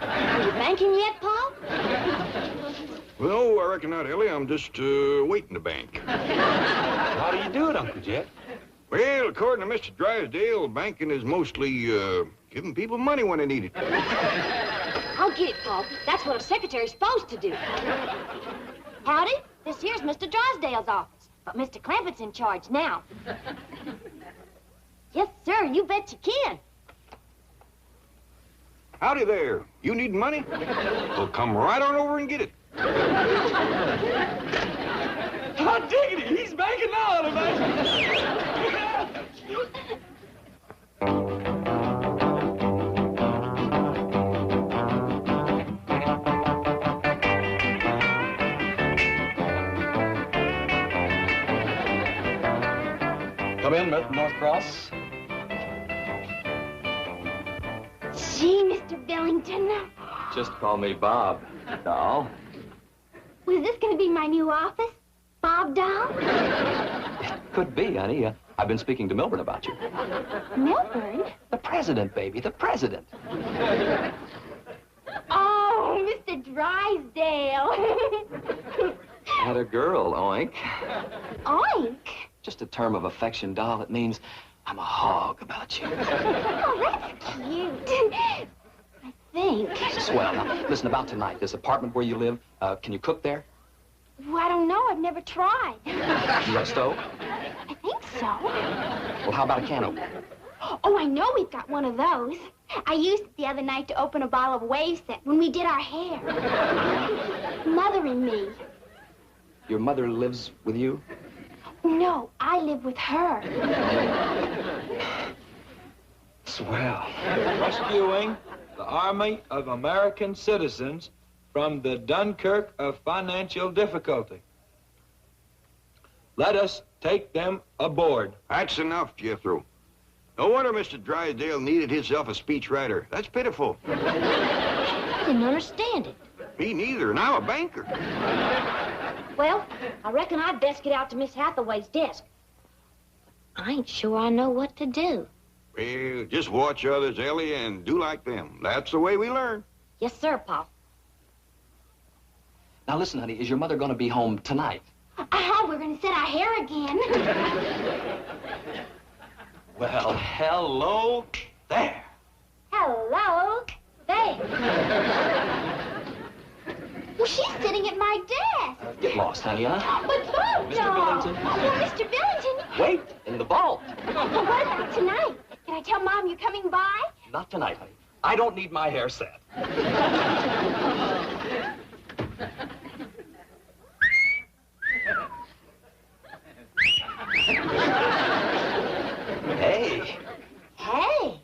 Are you banking yet, Pa? Well, I reckon not, Ellie. I'm just waiting to bank. How do you do it, Uncle Jet? Well, according to Mr. Drysdale, banking is mostly giving people money when they need it. I'll get it, Pa. That's what a secretary's supposed to do. Howdy, this here's Mr. Drysdale's office, but Mr. Clampetts in charge now. Yes, sir, you bet you can. Howdy there. You need money? Well, come right on over and get it. Hot diggity, he's banking now, everybody. Come in, Northcross. Gee, Mr. Billington. Just call me Bob, doll. Was this going to be my new office? Bob Doll? Could be, honey. I've been speaking to Milburn about you. Milburn? The president, baby, the president. Oh, Mr. Drysdale. Had a girl, oink. Oink? Just a term of affection, doll. It means I'm a hog about you. Oh, that's cute. I think. Swell. Now, listen, about tonight, this apartment where you live, can you cook there? Well, I don't know. I've never tried. You got a stove? I think so. Well, how about a can opener? Oh, I know we've got one of those. I used it the other night to open a bottle of wave set when we did our hair. Mother and me. Your mother lives with you? No, I live with her. Swell. Rescuing the Army of American citizens from the Dunkirk of financial difficulty. Let us take them aboard. That's enough, Jethro. No wonder Mr. Drysdale needed himself a speechwriter. That's pitiful. I didn't understand it. Me neither. Now a banker. Well, I reckon I'd best get out to Miss Hathaway's desk. I ain't sure I know what to do. Well, just watch others, Ellie, and do like them. That's the way we learn. Yes, sir, Pop. Now, listen, honey, is your mother going to be home tonight? Aha, we're going to set our hair again. Well, hello there. Hello there. Well, she's sitting at my desk. Get lost, honey, huh? But Bob, Mr. Billington. Oh, Mr. Billington. Wait, in the vault. Well, what about tonight? Can I tell Mom you're coming by? Not tonight, honey. I don't need my hair set. Hey. Hey.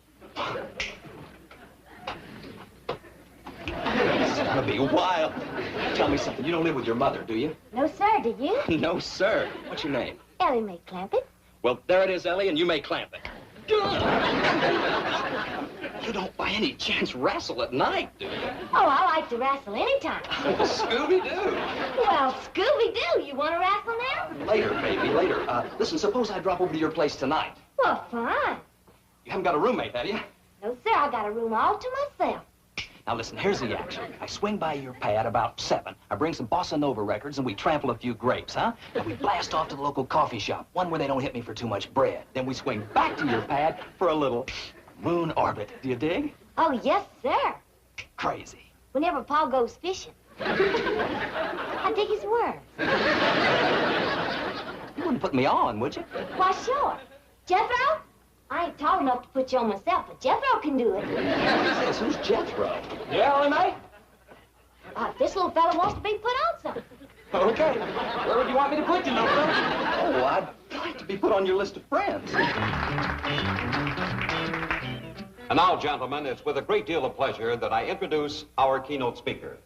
This is gonna be wild. Tell me something. You don't live with your mother, do you? No, sir, do you? No, sir. What's your name? Ellie Mae Clampett. Well, there it is, Ellie, and you may clamp it. You don't by any chance wrestle at night, do you? Oh, I like to wrestle anytime. Scooby-Doo. Well, Scooby-Doo, you want to wrestle now? Later, baby, later. Listen, suppose I drop over to your place tonight. Well, fine. You haven't got a roommate, have you? No, sir, I got a room all to myself. Now, listen, here's the action. I swing by your pad about 7. I bring some bossa nova records, and we trample a few grapes, huh? And we blast off to the local coffee shop, one where they don't hit me for too much bread. Then we swing back to your pad for a little moon orbit. Do you dig? Oh, yes, sir. Crazy. Whenever Paul goes fishing. I dig his words. You wouldn't put me on, would you? Why, sure. Jethro? I ain't tall enough to put you on myself, but Jethro can do it. Yes, who's Jethro? Yeah, Ellie Mae? This little fella wants to be put on something. Okay. Where would you want me to put you, no friend? Oh, I'd like to be put on your list of friends. And now, gentlemen, it's with a great deal of pleasure that I introduce our keynote speaker,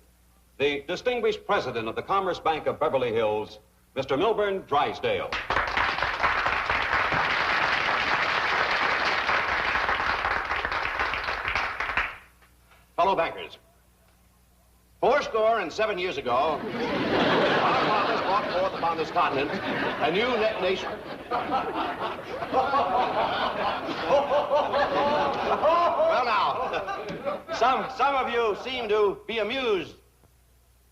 the distinguished president of the Commerce Bank of Beverly Hills, Mr. Milburn Drysdale. Fellow bankers, 7 years ago, our fathers brought forth upon this continent a new nation. Well, now, some of you seem to be amused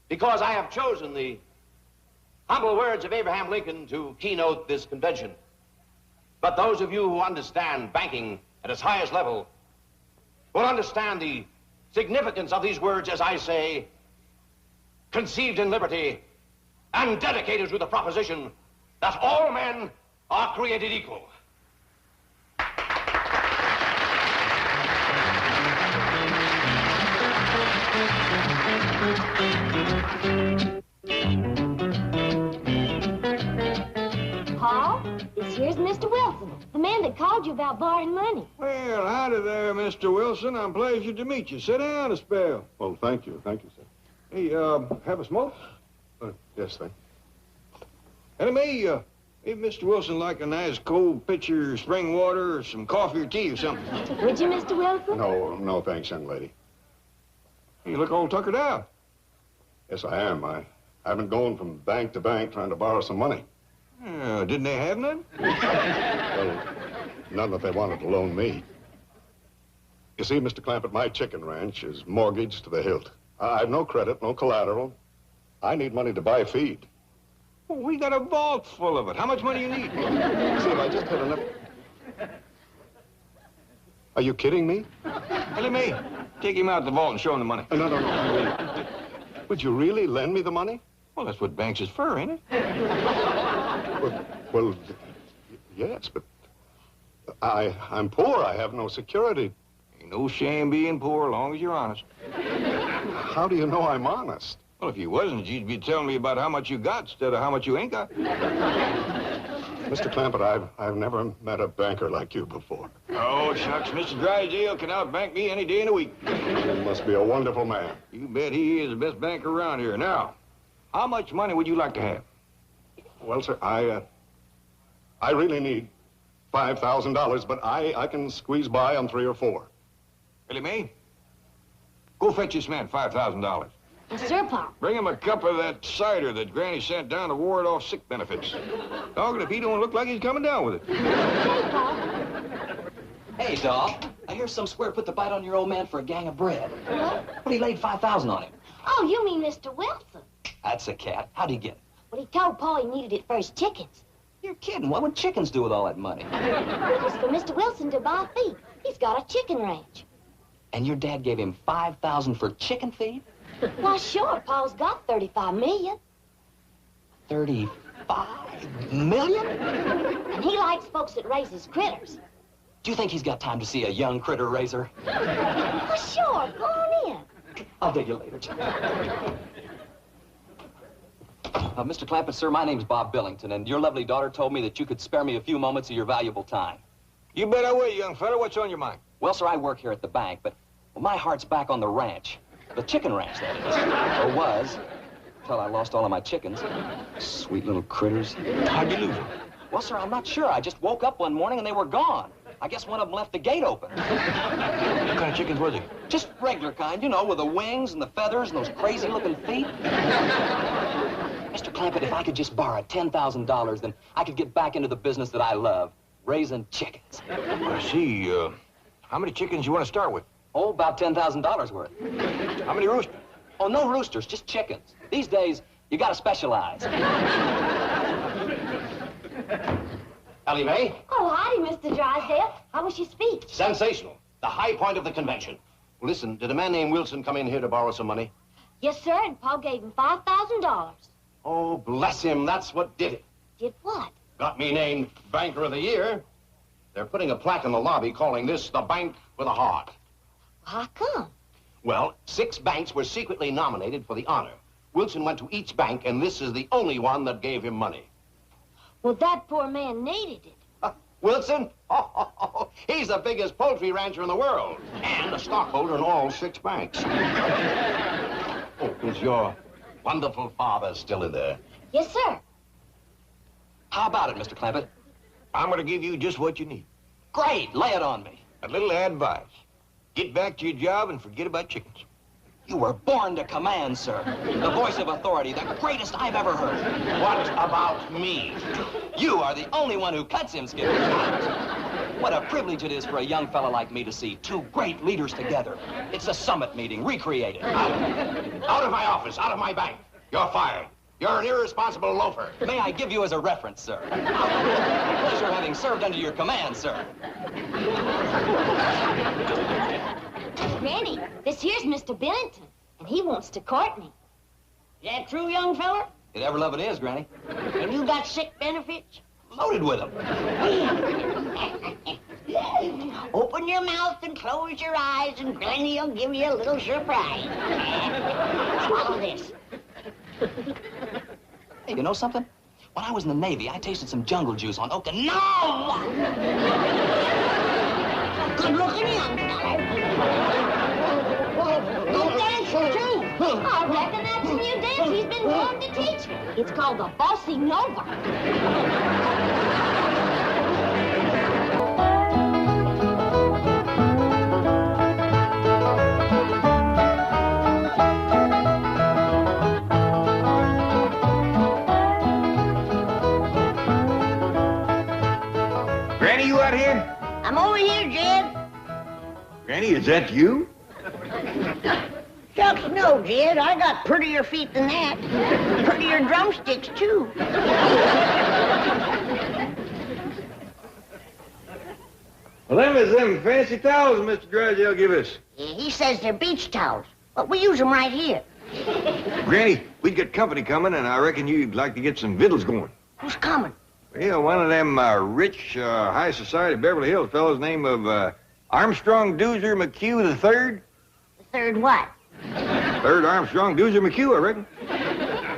because I have chosen the humble words of Abraham Lincoln to keynote this convention. But those of you who understand banking at its highest level will understand the significance of these words as I say, conceived in liberty and dedicated to the proposition that all men are created equal. Paul, this here's Mr. Wilson, the man that called you about borrowing money. Well, howdy there, Mr. Wilson. I'm pleased to meet you. Sit down a spell. Well, thank you, sir. Hey, have a smoke? Yes, thank Hey, Mr. Wilson, like a nice cold pitcher of spring water or some coffee or tea or something. Would you, Mr. Wilson? No, thanks, young lady. You look all tuckered out. Yes, I am. I've been going from bank to bank trying to borrow some money. Didn't they have none? Well, none that they wanted to loan me. You see, Mr. Clampett, my chicken ranch is mortgaged to the hilt. I've no credit, no collateral. I need money to buy feed. Well, we got a vault full of it. How much money you need? See, if I just had enough... Are you kidding me? Ellie Mae, take him out the vault and show him the money. No. Would you really lend me the money? Well, that's what banks is for, ain't it? Well, yes, but I'm poor. I have no security. Ain't no shame being poor as long as you're honest. How do you know I'm honest? Well, if you wasn't, you'd be telling me about how much you got instead of how much you ain't got. Mr. Clampett, I've never met a banker like you before. Oh, shucks, Mr. Drysdale can outbank me any day in the week. He must be a wonderful man. You bet he is the best banker around here. Now, how much money would you like to have? Well, sir, I really need $5,000, but I can squeeze by on 3 or 4. Ellie Mae, go fetch this man $5,000. Yes, sir, Paul. Bring him a cup of that cider that Granny sent down to ward off sick benefits. Doggone if he don't look like he's coming down with it. Hey, Paul. Hey, Doc. I hear some square put the bite on your old man for a gang of bread. What? But he laid $5,000 on him. Oh, you mean Mr. Wilson? That's a cat. How'd he get it? Well, he told Paul he needed it for his chickens. You're kidding. What would chickens do with all that money? It was for Mr. Wilson to buy feed. He's got a chicken ranch. And your dad gave him $5,000 for chicken feed? Why, sure, Paul's got $35 million. 35 million? And he likes folks that raises critters. Do you think he's got time to see a young critter raiser? Well, sure, go on in. I'll dig you later, Chuck. Mr. Clampett, sir, my name's Bob Billington, and your lovely daughter told me that you could spare me a few moments of your valuable time. You bet I will, young fella. What's on your mind? Well, sir, I work here at the bank, but my heart's back on the ranch. The chicken ranch, that is. Or was, until I lost all of my chickens. Sweet little critters. How'd you lose them? Well, sir, I'm not sure. I just woke up one morning and they were gone. I guess one of them left the gate open. What kind of chickens were they? Just regular kind, you know, with the wings and the feathers and those crazy-looking feet. Mr. Clampett, if I could just borrow $10,000, then I could get back into the business that I love, raising chickens. I see. How many chickens you want to start with? Oh, about $10,000 worth. How many roosters? Oh, no roosters, just chickens. These days, you gotta specialize. Ellie Mae? Oh, howdy, Mr. Drysdale. How was your speech? Sensational. The high point of the convention. Listen, did a man named Wilson come in here to borrow some money? Yes, sir, and Paul gave him $5,000. Oh, bless him. That's what did it. Did what? Got me named Banker of the Year. They're putting a plaque in the lobby calling this the Bank with a Heart. How come? Well, 6 banks were secretly nominated for the honor. Wilson went to each bank, and this is the only one that gave him money. Well, that poor man needed it. Wilson? He's the biggest poultry rancher in the world, and a stockholder in all 6 banks. Oh, is your wonderful father still in there? Yes, sir. How about it, Mr. Clampett? I'm going to give you just what you need. Great, lay it on me. A little advice. Get back to your job and forget about chickens. You were born to command, sir. The voice of authority, the greatest I've ever heard. What about me? You are the only one who cuts him, Skipper. What a privilege it is for a young fella like me to see 2 great leaders together. It's a summit meeting, recreated. Out of my office, out of my bank. You're fired. You're an irresponsible loafer. May I give you as a reference, sir? Pleasure having served under your command, sir. Granny, this here's Mr. Bennington, and he wants to court me. Is that true, young feller? It ever love it is, Granny. And you got sick benefits? Loaded with them. Open your mouth and close your eyes, and Granny will give you a little surprise. Swallow this. Hey, you know something? When I was in the Navy, I tasted some jungle juice on Okinawa. No! Good-looking young feller. Go dance, too. I reckon that's a new dance he's been born to teach me. It's called the Bossy Nova. Granny, you out here? I'm over here, Jed. Granny, is that you? Shucks, no, Jed. I got prettier feet than that. Prettier drumsticks, too. Well, them is them fancy towels Mr. Drysdale give us. Yeah, he says they're beach towels, but we use them right here. Granny, we got company coming, and I reckon you'd like to get some victuals going. Who's coming? Well, one of them rich, high society Beverly Hills fellows named of Armstrong Doozer McHugh III. The third what? Third Armstrong Doozer McHugh, I reckon.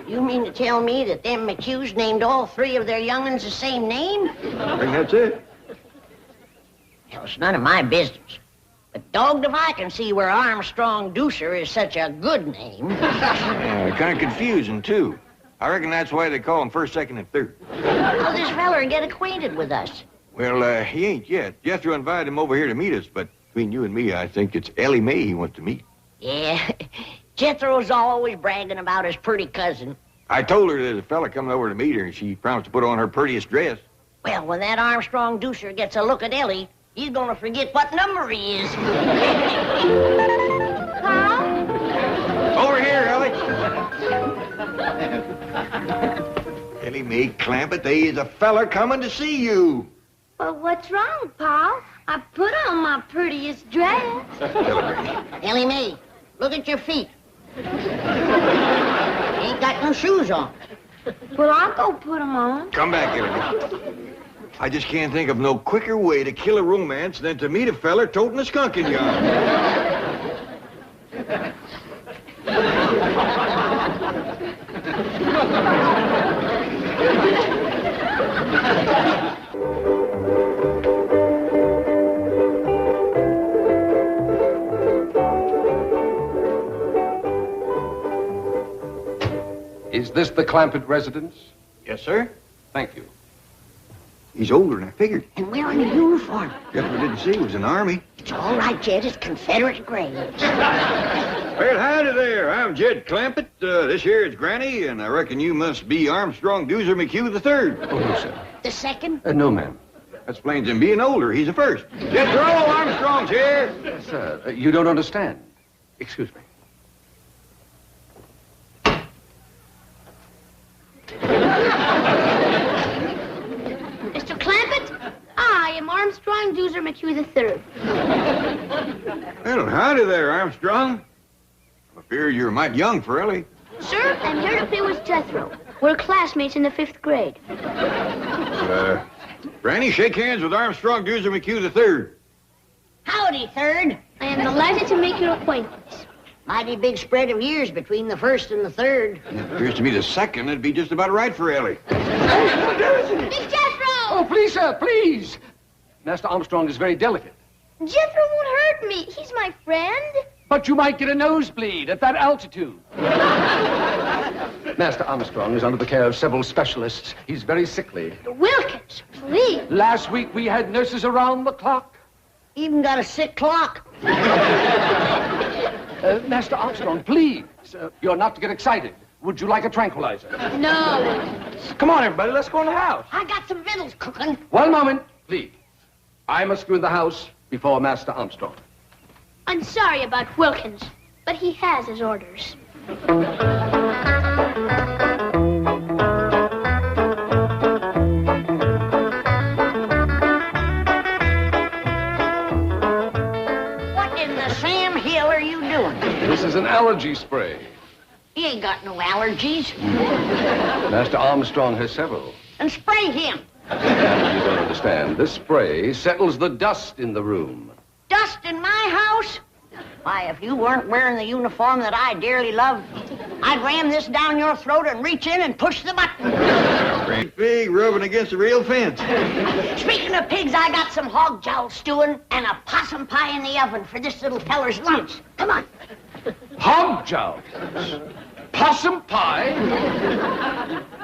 You mean to tell me that them McHughes named all 3 of their young'uns the same name? I reckon that's it. Well, it's none of my business. But dogged if I can see where Armstrong Doozer is such a good name. Yeah, kind of confusing, too. I reckon that's why they call him first, second, and third. How'll this feller get acquainted with us? Well, he ain't yet. Jethro invited him over here to meet us, but between you and me, I think it's Ellie Mae he wants to meet. Yeah, Jethro's always bragging about his pretty cousin. I told her there's a fella coming over to meet her, and she promised to put on her prettiest dress. Well, when that Armstrong Doozer gets a look at Ellie, he's gonna forget what number he is. Huh? Over here, Ellie. Ellie Mae Clampett, there is a fella coming to see you. Well, what's wrong, Pa? I put on my prettiest dress. Ellie Mae, look at your feet. Ain't got no shoes on. Well, I'll go put them on. Come back, Ellie Mae. I just can't think of no quicker way to kill a romance than to meet a feller toting a skunk in yard. Is this the Clampett residence? Yes, sir. Thank you. He's older than I figured. And wearing a uniform. Jethro didn't see he was in the Army. It's all right, Jed. It's Confederate grade. Well, howdy there. I'm Jed Clampett. This here is Granny, and I reckon you must be Armstrong Doozer McHugh III. Oh, no, sir. The second? No, ma'am. That explains him being older. He's the first. Jethro Armstrong's here. Sir, you don't understand. Excuse me. Mr. Clampett, I am Armstrong Doozer McHugh III. Well, howdy there, Armstrong. I fear you're mighty young for Ellie. Sir, I'm here to play with Jethro. We're classmates in the 5th grade. Granny, shake hands with Armstrong Doozer McHugh III. Howdy, third. I am delighted to make your acquaintance. Mighty big spread of years between the first and the third. It appears to me the second would be just about right for Ellie. Miss Jethro! Oh, please, sir, please. Master Armstrong is very delicate. Jethro won't hurt me. He's my friend. But you might get a nosebleed at that altitude. Master Armstrong is under the care of several specialists. He's very sickly. Wilkins, please. Last week we had nurses around the clock. Even got a sick clock. Master Armstrong, please. You're not to get excited. Would you like a tranquilizer? No. Come on, everybody. Let's go in the house. I got some victuals cooking. One moment, please. I must go in the house before Master Armstrong. I'm sorry about Wilkins, but he has his orders. What in the Sam Hill are you doing? This is an allergy spray. He ain't got no allergies. Master Armstrong has several. And spray him. You don't understand. This spray settles the dust in the room. Dust in my house? Why, if you weren't wearing the uniform that I dearly love, I'd ram this down your throat and reach in and push the button. Great pig rubbing against the rail fence. Speaking of pigs, I got some hog jowl stewing and a possum pie in the oven for this little feller's lunch. Come on. Hog jowls? Possum pie?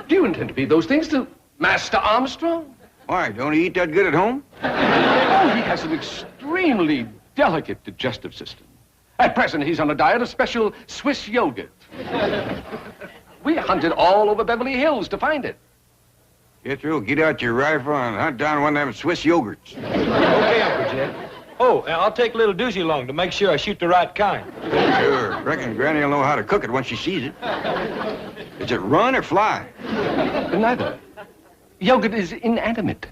Do you intend to feed those things to Master Armstrong? Why, don't he eat that good at home? Oh, he has an extremely delicate digestive system. At present, he's on a diet of special Swiss yogurt. We hunted all over Beverly Hills to find it. Jethro, get out your rifle and hunt down one of them Swiss yogurts. Okay, Uncle Jed. Oh, and I'll take little Doozy along to make sure I shoot the right kind. Sure. Reckon Granny will know how to cook it once she sees it. Does it run or fly? Neither. Yogurt is inanimate.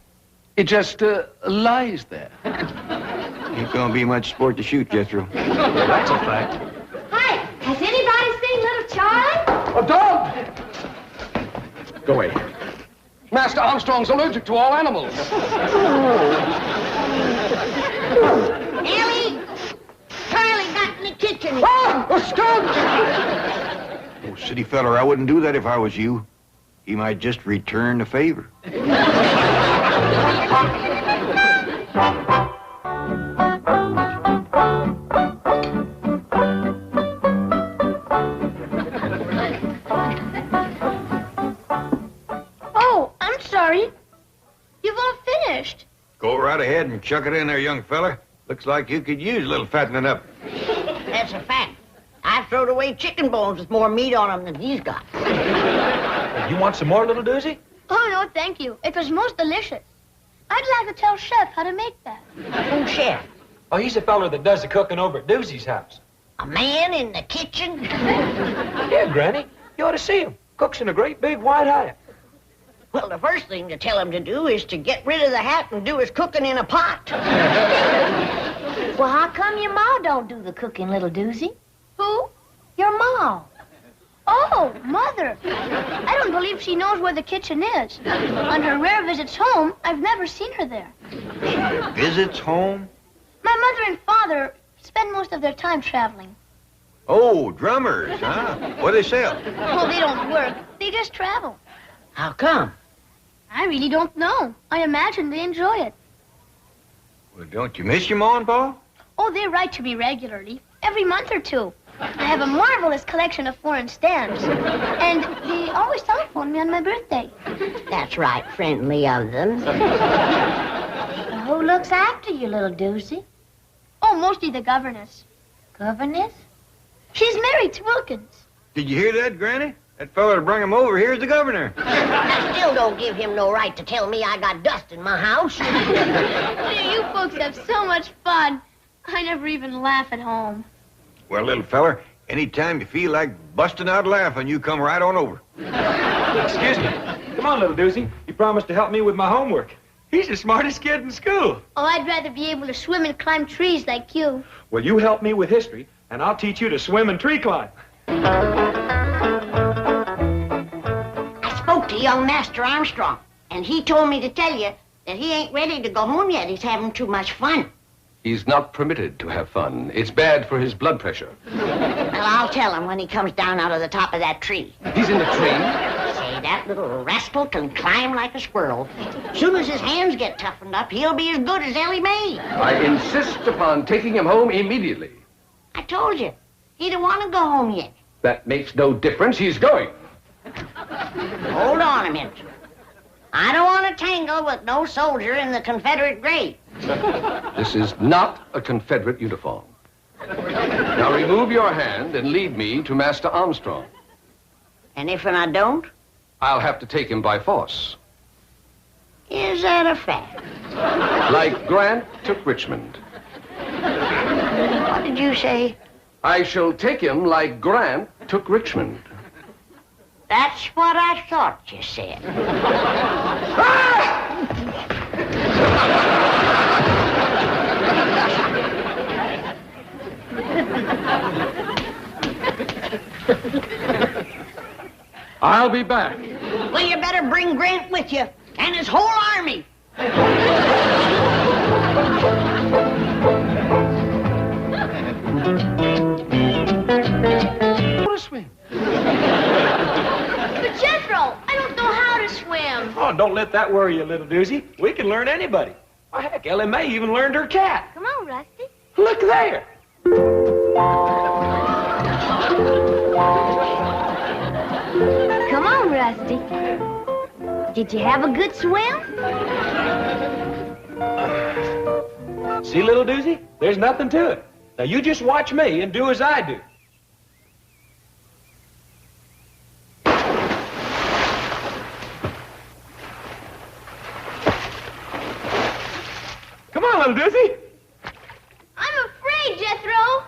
It just lies there. Ain't gonna be much sport to shoot, Jethro. That's a fact. Hi, has anybody seen little Charlie? A dog! Go away. Master Armstrong's allergic to all animals. Ellie! Charlie got in the kitchen. Ah! A skunk! Oh, city feller, I wouldn't do that if I was you. He might just return the favor. Oh, I'm sorry. You've all finished. Go right ahead and chuck it in there, young fella. Looks like you could use a little fattening up. That's a fact. I've thrown away chicken bones with more meat on them than he's got. You want some more, little Doozy? Oh, no, thank you. It was most delicious. I'd like to tell Chef how to make that. Who's Chef? Oh, he's the feller that does the cooking over at Doozy's house. A man in the kitchen? Yeah, Granny. You ought to see him. Cooks in a great big white hat. Well, the first thing to tell him to do is to get rid of the hat and do his cooking in a pot. Well, how come your ma don't do the cooking, little Doozy? Who? Your ma. Oh, Mother. I don't believe she knows where the kitchen is. On her rare visits home, I've never seen her there. Visits home? My mother and father spend most of their time traveling. Oh, drummers, huh? What do they sell? Well, they don't work. They just travel. How come? I really don't know. I imagine they enjoy it. Well, don't you miss your ma and pa? Oh, they write to me regularly. Every month or two. I have a marvelous collection of foreign stamps. And they always telephone me on my birthday. That's right, friendly of them. Who looks after you, little doozy? Oh, mostly the governess. Governess? She's married to Wilkins. Did you hear that, Granny? That fella that brought him over here's the governor. That still don't give him no right to tell me I got dust in my house. You folks have so much fun. I never even laugh at home. Well, little feller, anytime you feel like busting out laughing, you come right on over. Excuse me. Come on, little doozy. You promised to help me with my homework. He's the smartest kid in school. Oh, I'd rather be able to swim and climb trees like you. Well, you help me with history, and I'll teach you to swim and tree climb. I spoke to young Master Armstrong, and he told me to tell you that he ain't ready to go home yet. He's having too much fun. He's not permitted to have fun. It's bad for his blood pressure. Well, I'll tell him when he comes down out of the top of that tree. He's in the tree? Say, that little rascal can climb like a squirrel. Soon as his hands get toughened up, he'll be as good as Ellie Mae. I insist upon taking him home immediately. I told you, he don't want to go home yet. That makes no difference. He's going. Hold on a minute. I don't want to tangle with no soldier in the Confederate grade. This is not a Confederate uniform. Now remove your hand and lead me to Master Armstrong. And if I don't? I'll have to take him by force. Is that a fact? Like Grant took Richmond. What did you say? I shall take him like Grant took Richmond. That's what I thought you said. I'll be back. Well, you better bring Grant with you and his whole army. Swim. But Jethro, I don't know how to swim. Oh, don't let that worry you, little doozy. We can learn anybody. Why, heck, Ellie Mae even learned her cat. Come on, Rusty. Look there. Come on, Rusty. Did you have a good swim? See, little doozy? There's nothing to it. Now, you just watch me and do as I do. Come on, little doozy. I'm afraid, Jethro.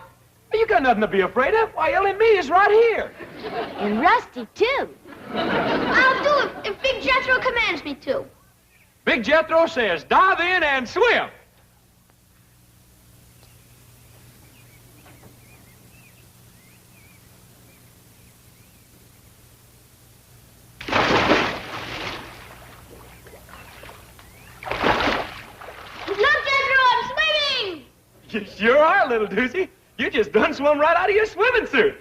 You got nothing to be afraid of. Why, Ellie Mae is right here. And Rusty, too. I'll do it if Big Jethro commands me to. Big Jethro says dive in and swim. You sure are, little doozy. You just done swum right out of your swimming suit.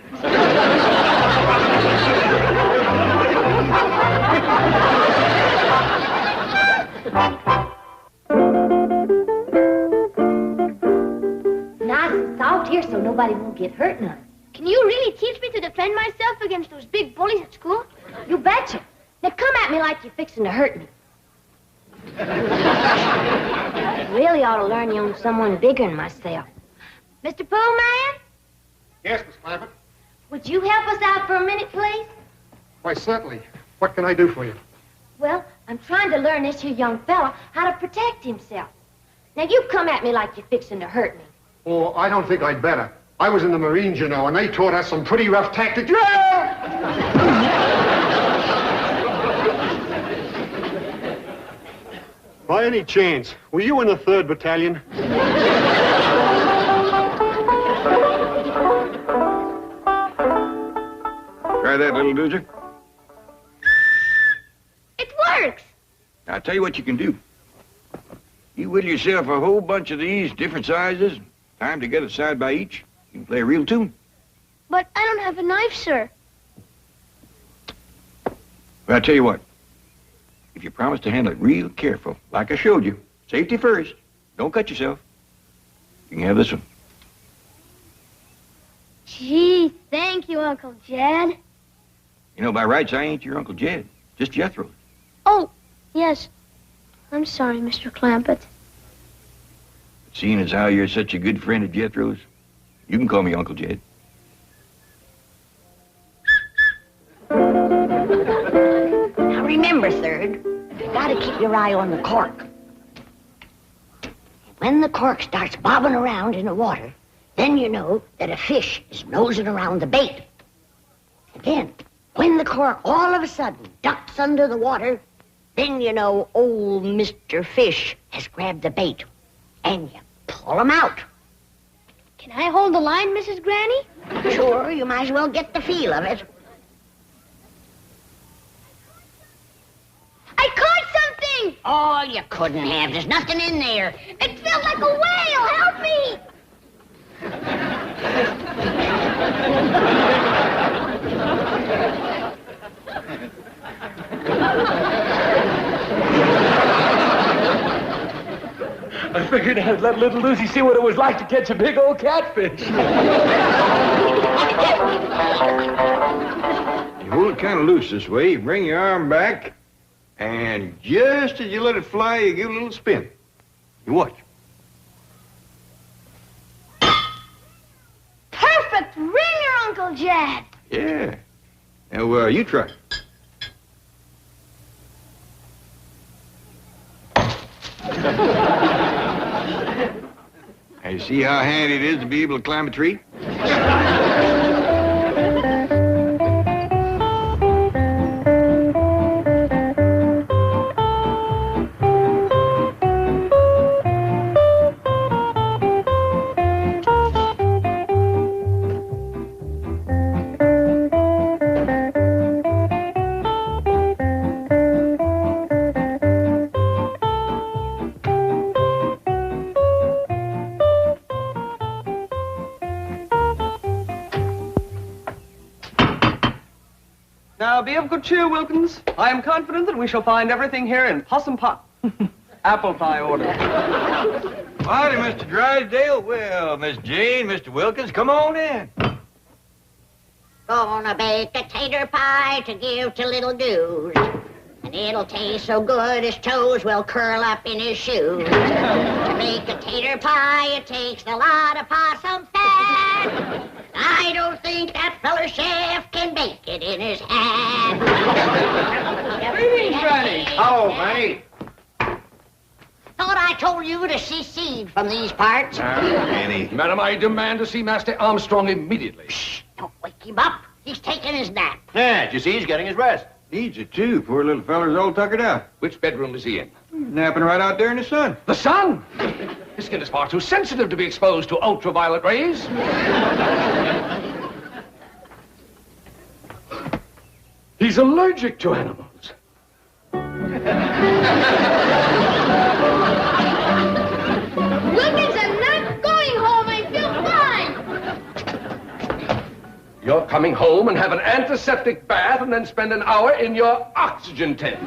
Nice and soft here so nobody won't get hurt none. Can you really teach me to defend myself against those big bullies at school? You betcha. Now come at me like you're fixing to hurt me. I really ought to learn you on someone bigger than myself. Mr. Poolman? Yes, Miss Clampett? Would you help us out for a minute, please? Why, certainly. What can I do for you? Well, I'm trying to learn this here young fella how to protect himself. Now, you come at me like you're fixing to hurt me. Oh, I don't think I'd better. I was in the Marines, you know, and they taught us some pretty rough tactics. By any chance, were you in the 3rd Battalion? Try that, little doozy. It works! I'll tell you what you can do. You whittle yourself a whole bunch of these, different sizes, time together side by each. You can play a real tune. But I don't have a knife, sir. Well, I'll tell you what. If you promise to handle it real careful, like I showed you, safety first, don't cut yourself, you can have this one. Gee, Thank you, Uncle Jed. You know, by rights, I ain't your Uncle Jed. Just Jethro. Oh, yes. I'm sorry, Mr. Clampett. Seeing as how you're such a good friend of Jethro's, you can call me Uncle Jed. Now remember, Third, you gotta keep your eye on the cork. When the cork starts bobbing around in the water, then you know that a fish is nosing around the bait. And then, when the cork all of a sudden ducks under the water, then you know old Mr. Fish has grabbed the bait. And you pull him out. Can I hold the line, Mrs. Granny? Sure, you might as well get the feel of it. I caught something! Oh, you couldn't have. There's nothing in there. It felt like a whale! Help me! I figured I'd let little Lucy see what it was like to catch a big old catfish. You hold it kind of loose this way. You bring your arm back, and just as you let it fly, you give it a little spin. You watch. Perfect ringer, Uncle Jed. Yeah. Now, you try. Now, you see how handy it is to be able to climb a tree? Now, be of good cheer, Wilkins. I am confident that we shall find everything here in possum pot. Apple pie order. Howdy, Mr. Drysdale. Well, Miss Jane, Mr. Wilkins, come on in. Gonna bake a tater pie to give to little Goose. And it'll taste so good his toes will curl up in his shoes. To make a tater pie, it takes a lot of possum fat. I don't think that feller chef can bake it in his hat. Greetings, Granny. Hello, Granny. Thought I told you to secede from these parts. Granny. Madam, I demand to see Master Armstrong immediately. Shh, don't wake him up. He's taking his nap. Yeah, you see, he's getting his rest. Needs it, too. Poor little feller's all tuckered out. Which bedroom is he in? Napping right out there in the sun. The sun? His skin is far too sensitive to be exposed to ultraviolet rays. He's allergic to animals. Wilkins, I'm not going home. I feel fine. You're coming home and have an antiseptic bath and then spend an hour in your oxygen tent.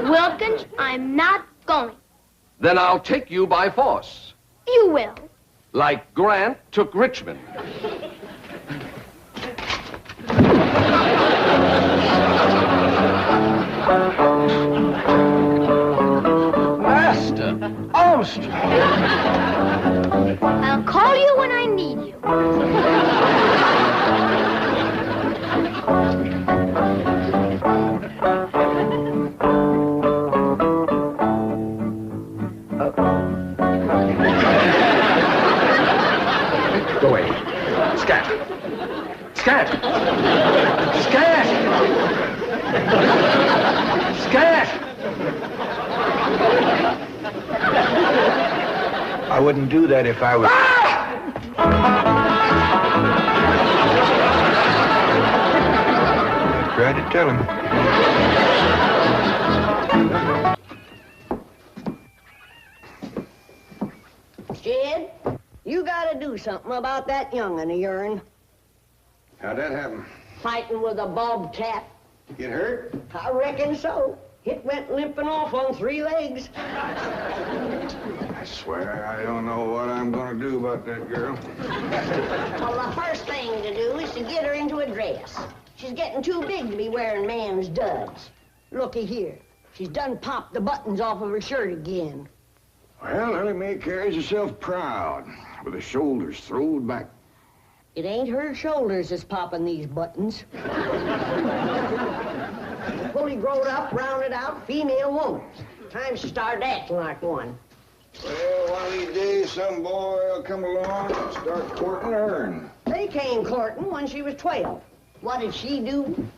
Wilkins, I'm not going. Then I'll take you by force. You will. Like Grant took Richmond. Master Armstrong. I'll call you when I need you. Go away. Scat. Scat. Scat. Scat. I wouldn't do that if I was... I tried to tell him. Jed, you gotta do something about that young'un of yourn. How'd that happen? Fighting with a bobcat. Get hurt? I reckon so. It went limping off on 3 legs. swear I don't know what I'm gonna do about that girl. Well, the first thing to do is to get her into a dress. She's getting too big to be wearing man's duds. Looky here. She's done popped the buttons off of her shirt again. Well, Ellie Mae carries herself proud, with her shoulders throwed back. It ain't her shoulders that's popping these buttons. Fully grown up, rounded out female woman. Time she started acting like one. Well, one of these days, some boy will come along and start courting her. They came courting when she was 12. What did she do?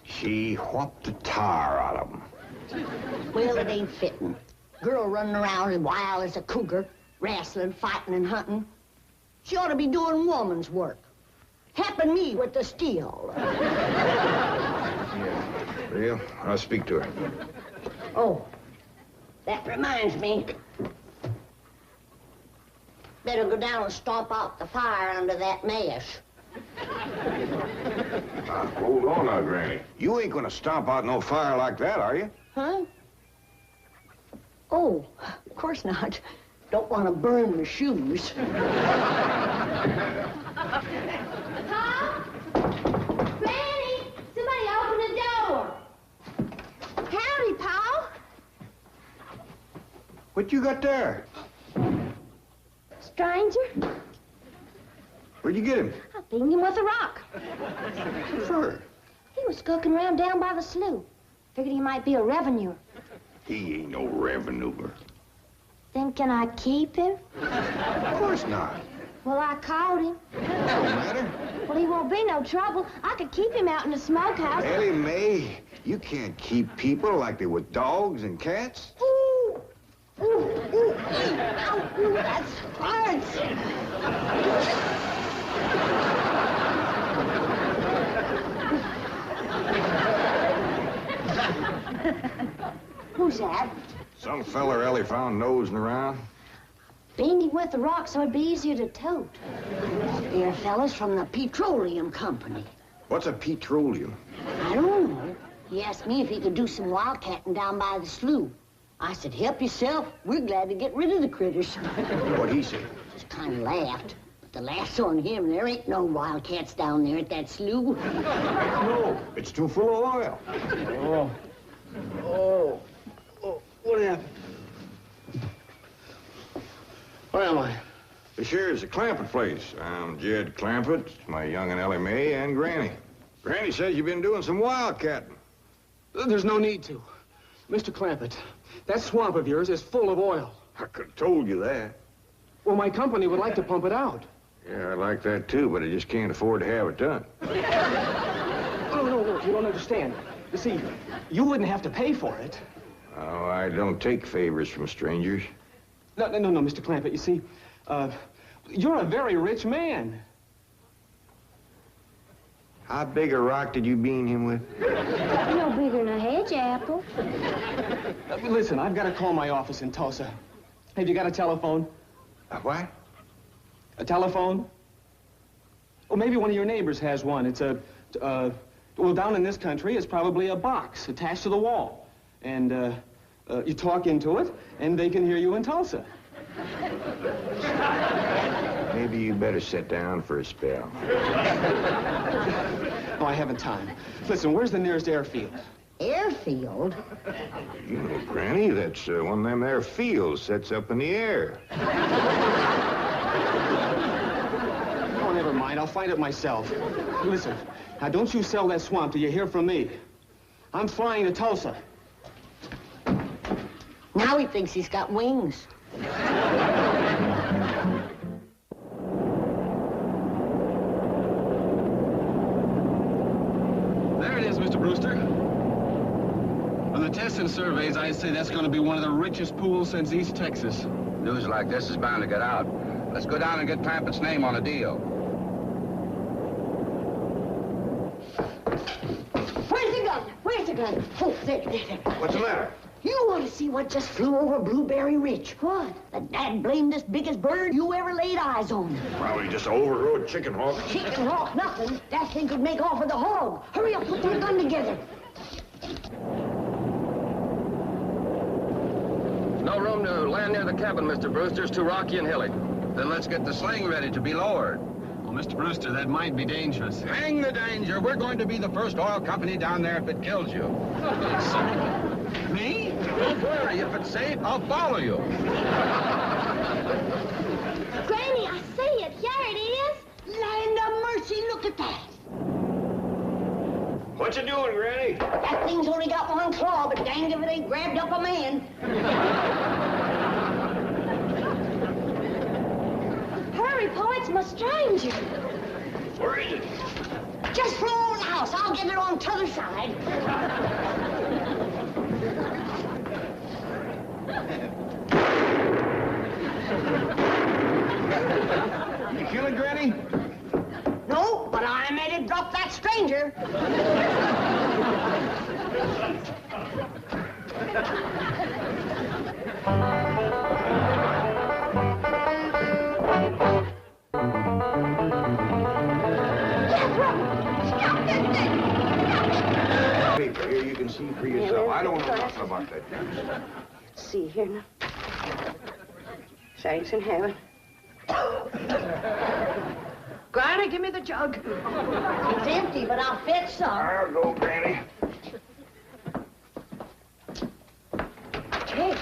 She whopped the tar out of them. Well, it ain't fitting. Girl running around as wild as a cougar, wrestling, fighting, and hunting. She ought to be doing woman's work. Helping me with the steel. Yeah, real? I'll speak to her. Oh, that reminds me. Better go down and stomp out the fire under that mesh. Hold on now, Granny. You ain't gonna stomp out no fire like that, are you? Huh? Oh, of course not. Don't want to burn my shoes. Paul? Granny! Somebody open the door. Howdy, Paul. What you got there? Stranger? Where'd you get him? I beat him with a rock. Sure. He was skulking around down by the slough. Figured he might be a revenuer. He ain't no revenuer. Then can I keep him? Of course not. Well, I caught him. That don't matter. Well, he won't be no trouble. I could keep him out in the smokehouse. Ellie Mae, you can't keep people like they were dogs and cats. Ooh, ooh, ooh, ow, ooh, that's hard. Who's that? Some feller Ellie found nosing around. Beamed him with the rock so it'd be easier to tote. They're fellas from the petroleum company. What's a petroleum? I don't know. He asked me if he could do some wildcatting down by the slough. I said, help yourself. We're glad to get rid of the critters. What'd he say? Just kind of laughed. But the laugh's on him. There ain't no wildcats down there at that slough. No, it's too full of oil. Oh, what happened? Where am I? This here is the Clampett place. I'm Jed Clampett, my young and Ellie Mae, and Granny. Granny says you've been doing some wildcatting. There's no need to. Mr. Clampett, that swamp of yours is full of oil. I could have told you that. Well, my company would like to pump it out. Yeah, I like that too, but I just can't afford to have it done. No, you don't understand. You see, you wouldn't have to pay for it. Oh, I don't take favors from strangers. No, Mr. Clampett, you see, you're a very rich man. How big a rock did you bean him with? No bigger than a hedge apple. Listen, I've got to call my office in Tulsa. Have you got a telephone? A what? A telephone? Or maybe one of your neighbors has one. It's well, down in this country, it's probably a box attached to the wall. And, you talk into it, and they can hear you in Tulsa. Maybe you better sit down for a spell. No, I haven't time. Listen, where's the nearest airfield? Airfield? You know, Granny, that's one of them there fields that's up in the air. Oh, never mind. I'll find it myself. Listen, now don't you sell that swamp till you hear from me. I'm flying to Tulsa. Now he thinks he's got wings. There it is, Mr. Brewster. From the tests and surveys, I'd say that's going to be one of the richest pools since East Texas. News like this is bound to get out. Let's go down and get Clampett's name on a deal. Where's the gun? Where's the gun? Oh, there. What's the matter? You want to see what just flew over Blueberry Ridge? What? The dad-blamedest biggest bird you ever laid eyes on. Probably just an overrode chicken hawk. Chicken hawk, nothing. That thing could make off with a hog. Hurry up, put that gun together. No no room to land near the cabin, Mr. Brewster. It's too rocky and hilly. Then let's get the sling ready to be lowered. Well, Mr. Brewster, that might be dangerous. Hang the danger. We're going to be the first oil company down there if it kills you. Me? Don't worry. If it's safe, I'll follow you. Granny, I see it. Here it is. Land of mercy, look at that. What you doing, Granny? That thing's only got one claw, but dang if it ain't grabbed up a man. Hurry, Po, it's my stranger. Where is it? Just floor the house. I'll get it on t'other side. You kill it, Granny? No, but I made it drop that stranger. Paper here, you can see for yourself. I don't know nothing about that. Let's see here now. Saints in heaven. Granny, give me the jug. It's empty, but I'll fetch some. I'll go, Granny. Jed.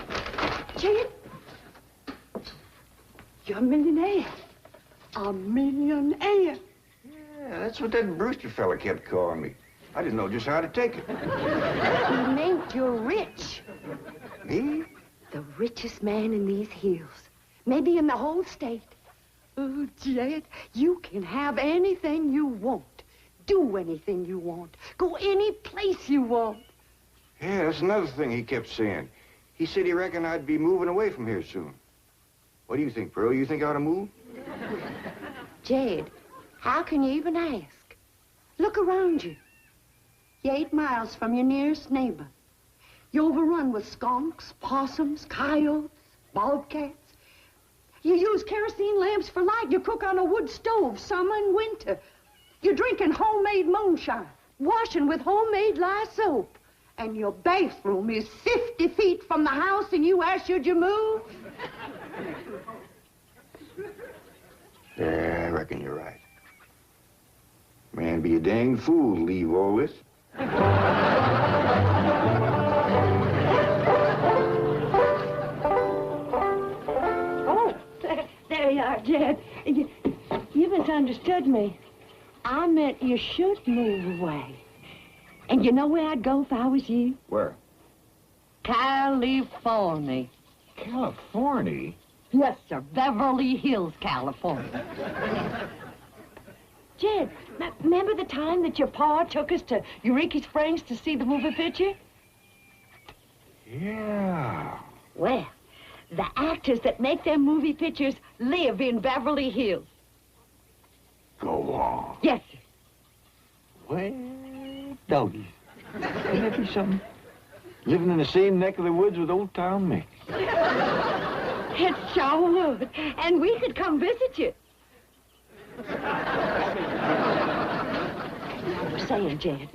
Jed. You're a millionaire. A millionaire. Yeah, that's what that Brewster fella kept calling me. I didn't know just how to take it. He meant you're rich. Me? The richest man in these hills. Maybe in the whole state. Oh, Jed, you can have anything you want. Do anything you want. Go any place you want. Yeah, that's another thing he kept saying. He said he reckoned I'd be moving away from here soon. What do you think, Pearl? You think I ought to move? Jed, how can you even ask? Look around you. You're 8 miles from your nearest neighbor. You're overrun with skunks, possums, coyotes, bobcats. You use kerosene lamps for light. You cook on a wood stove, summer and winter. You're drinking homemade moonshine, washing with homemade lye soap. And your bathroom is 50 feet from the house, and you ask, should you move? Yeah, I reckon you're right. Man, be a dang fool to leave all this. Oh, there you are, Jed. You misunderstood me. I meant you should move away. And you know where I'd go if I was you? Where? California. California? Yes, sir. Beverly Hills, California. Jed, remember the time that your pa took us to Eureka Springs to see the movie picture? Yeah. Well, the actors that make them movie pictures live in Beverly Hills. Go on. Yes, sir. Well, doggy. Wouldn't that be something? Living in the same neck of the woods with Old Town Mick. It sure would. And we could come visit you. I was saying, Jed,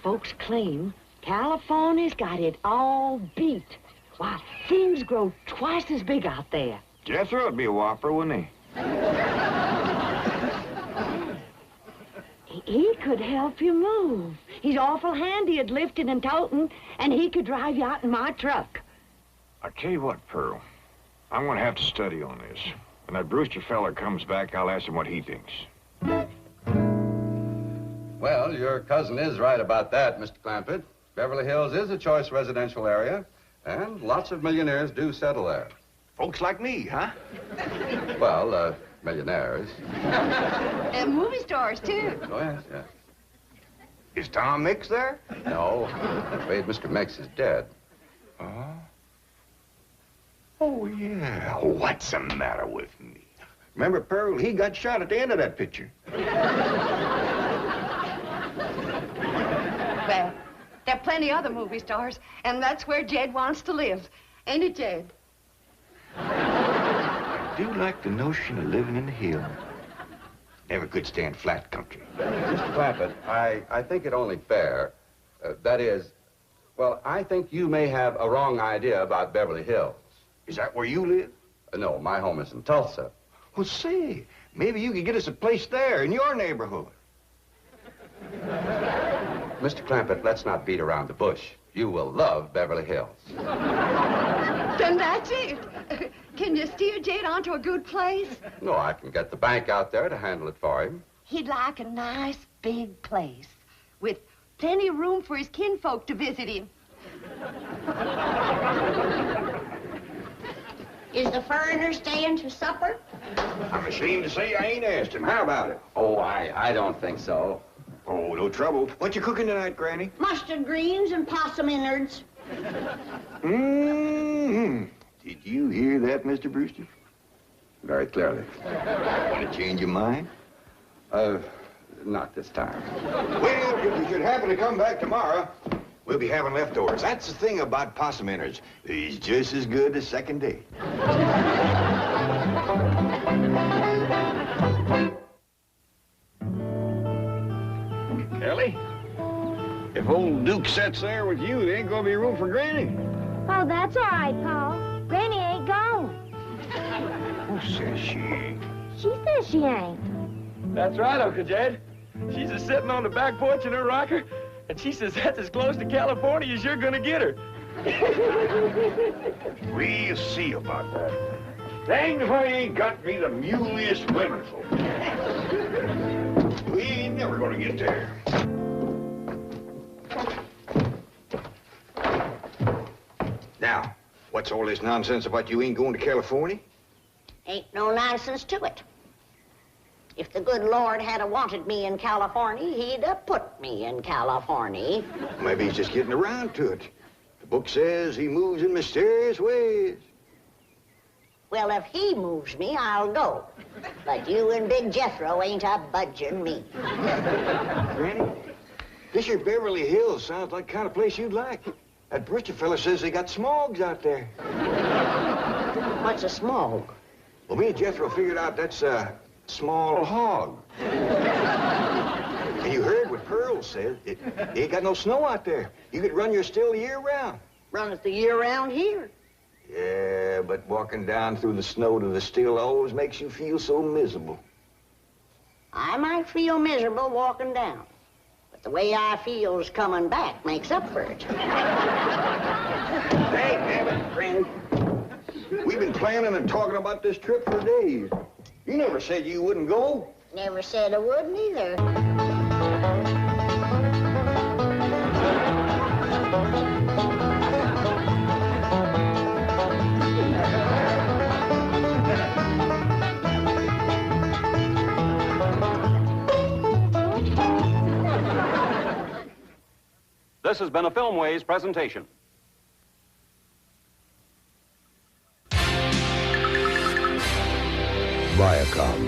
folks claim California's got it all beat. Why, things grow twice as big out there. Jethro would be a whopper, wouldn't he? He could help you move. He's awful handy at lifting and toting, and he could drive you out in my truck. I tell you what, Pearl. I'm going to have to study on this. When that Brewster fella comes back, I'll ask him what he thinks. Well, your cousin is right about that, Mr. Clampett. Beverly Hills is a choice residential area, and lots of millionaires do settle there. Folks like me, huh? Well, millionaires. And movie stars, too. Oh, yes, yes. Is Tom Mix there? No, I'm afraid Mr. Mix is dead. Oh? Oh, yeah. What's the matter with me? Remember, Pearl, he got shot at the end of that picture. Well, there are plenty other movie stars, and that's where Jed wants to live. Ain't it, Jed? I do like the notion of living in the hills. Never could stand flat country. Mr. Clampett, I think it only fair. That is, well, I think you may have a wrong idea about Beverly Hills. Is that where you live? No, my home is in Tulsa. Well, say, maybe you could get us a place there in your neighborhood. Mr. Clampett, let's not beat around the bush. You will love Beverly Hills. Then that's it. Can you steer Jade onto a good place? No, I can get the bank out there to handle it for him. He'd like a nice big place with plenty of room for his kinfolk to visit him. Is the foreigner staying to supper? I'm ashamed to say I ain't asked him. How about it? Oh, I don't think so. Oh, no trouble. What you cooking tonight, Granny? Mustard greens and possum innards. Mm-hmm. Did you hear that, Mr. Brewster? Very clearly. Want to change your mind? Not this time. Well, if you should happen to come back tomorrow, we'll be having leftovers. That's the thing about possum innards. He's just as good as second date. Ellie, if old Duke sits there with you, there ain't gonna be room for Granny. Oh, that's all right, Paul. Granny ain't gone. Who says she ain't? She says she ain't. That's right, Uncle Jed. She's just sitting on the back porch in her rocker, and she says that's as close to California as you're gonna get her. We'll see about that. Dang if I ain't got me the muliest women folk. We ain't never gonna get there. Now, what's all this nonsense about you ain't going to California? Ain't no nonsense to it. If the good Lord had wanted me in California, he'd have put me in California. Maybe he's just getting around to it. The book says he moves in mysterious ways. Well, if he moves me, I'll go. But you and Big Jethro ain't a budging me. Granny, this here Beverly Hills sounds like the kind of place you'd like. That Brewster fella says they got smogs out there. What's a smog? Well, me and Jethro figured out that's a small hog. And you heard what Pearl said. It ain't got no snow out there. You could run your still year round. Run it the year round here. Yeah, but walking down through the snow to the still always makes you feel so miserable. I might feel miserable walking down, but the way I feels coming back makes up for it. Hey, damn it, Granny. We've been planning and talking about this trip for days. You never said you wouldn't go. Never said I wouldn't either. This has been a Filmways presentation. Viacom.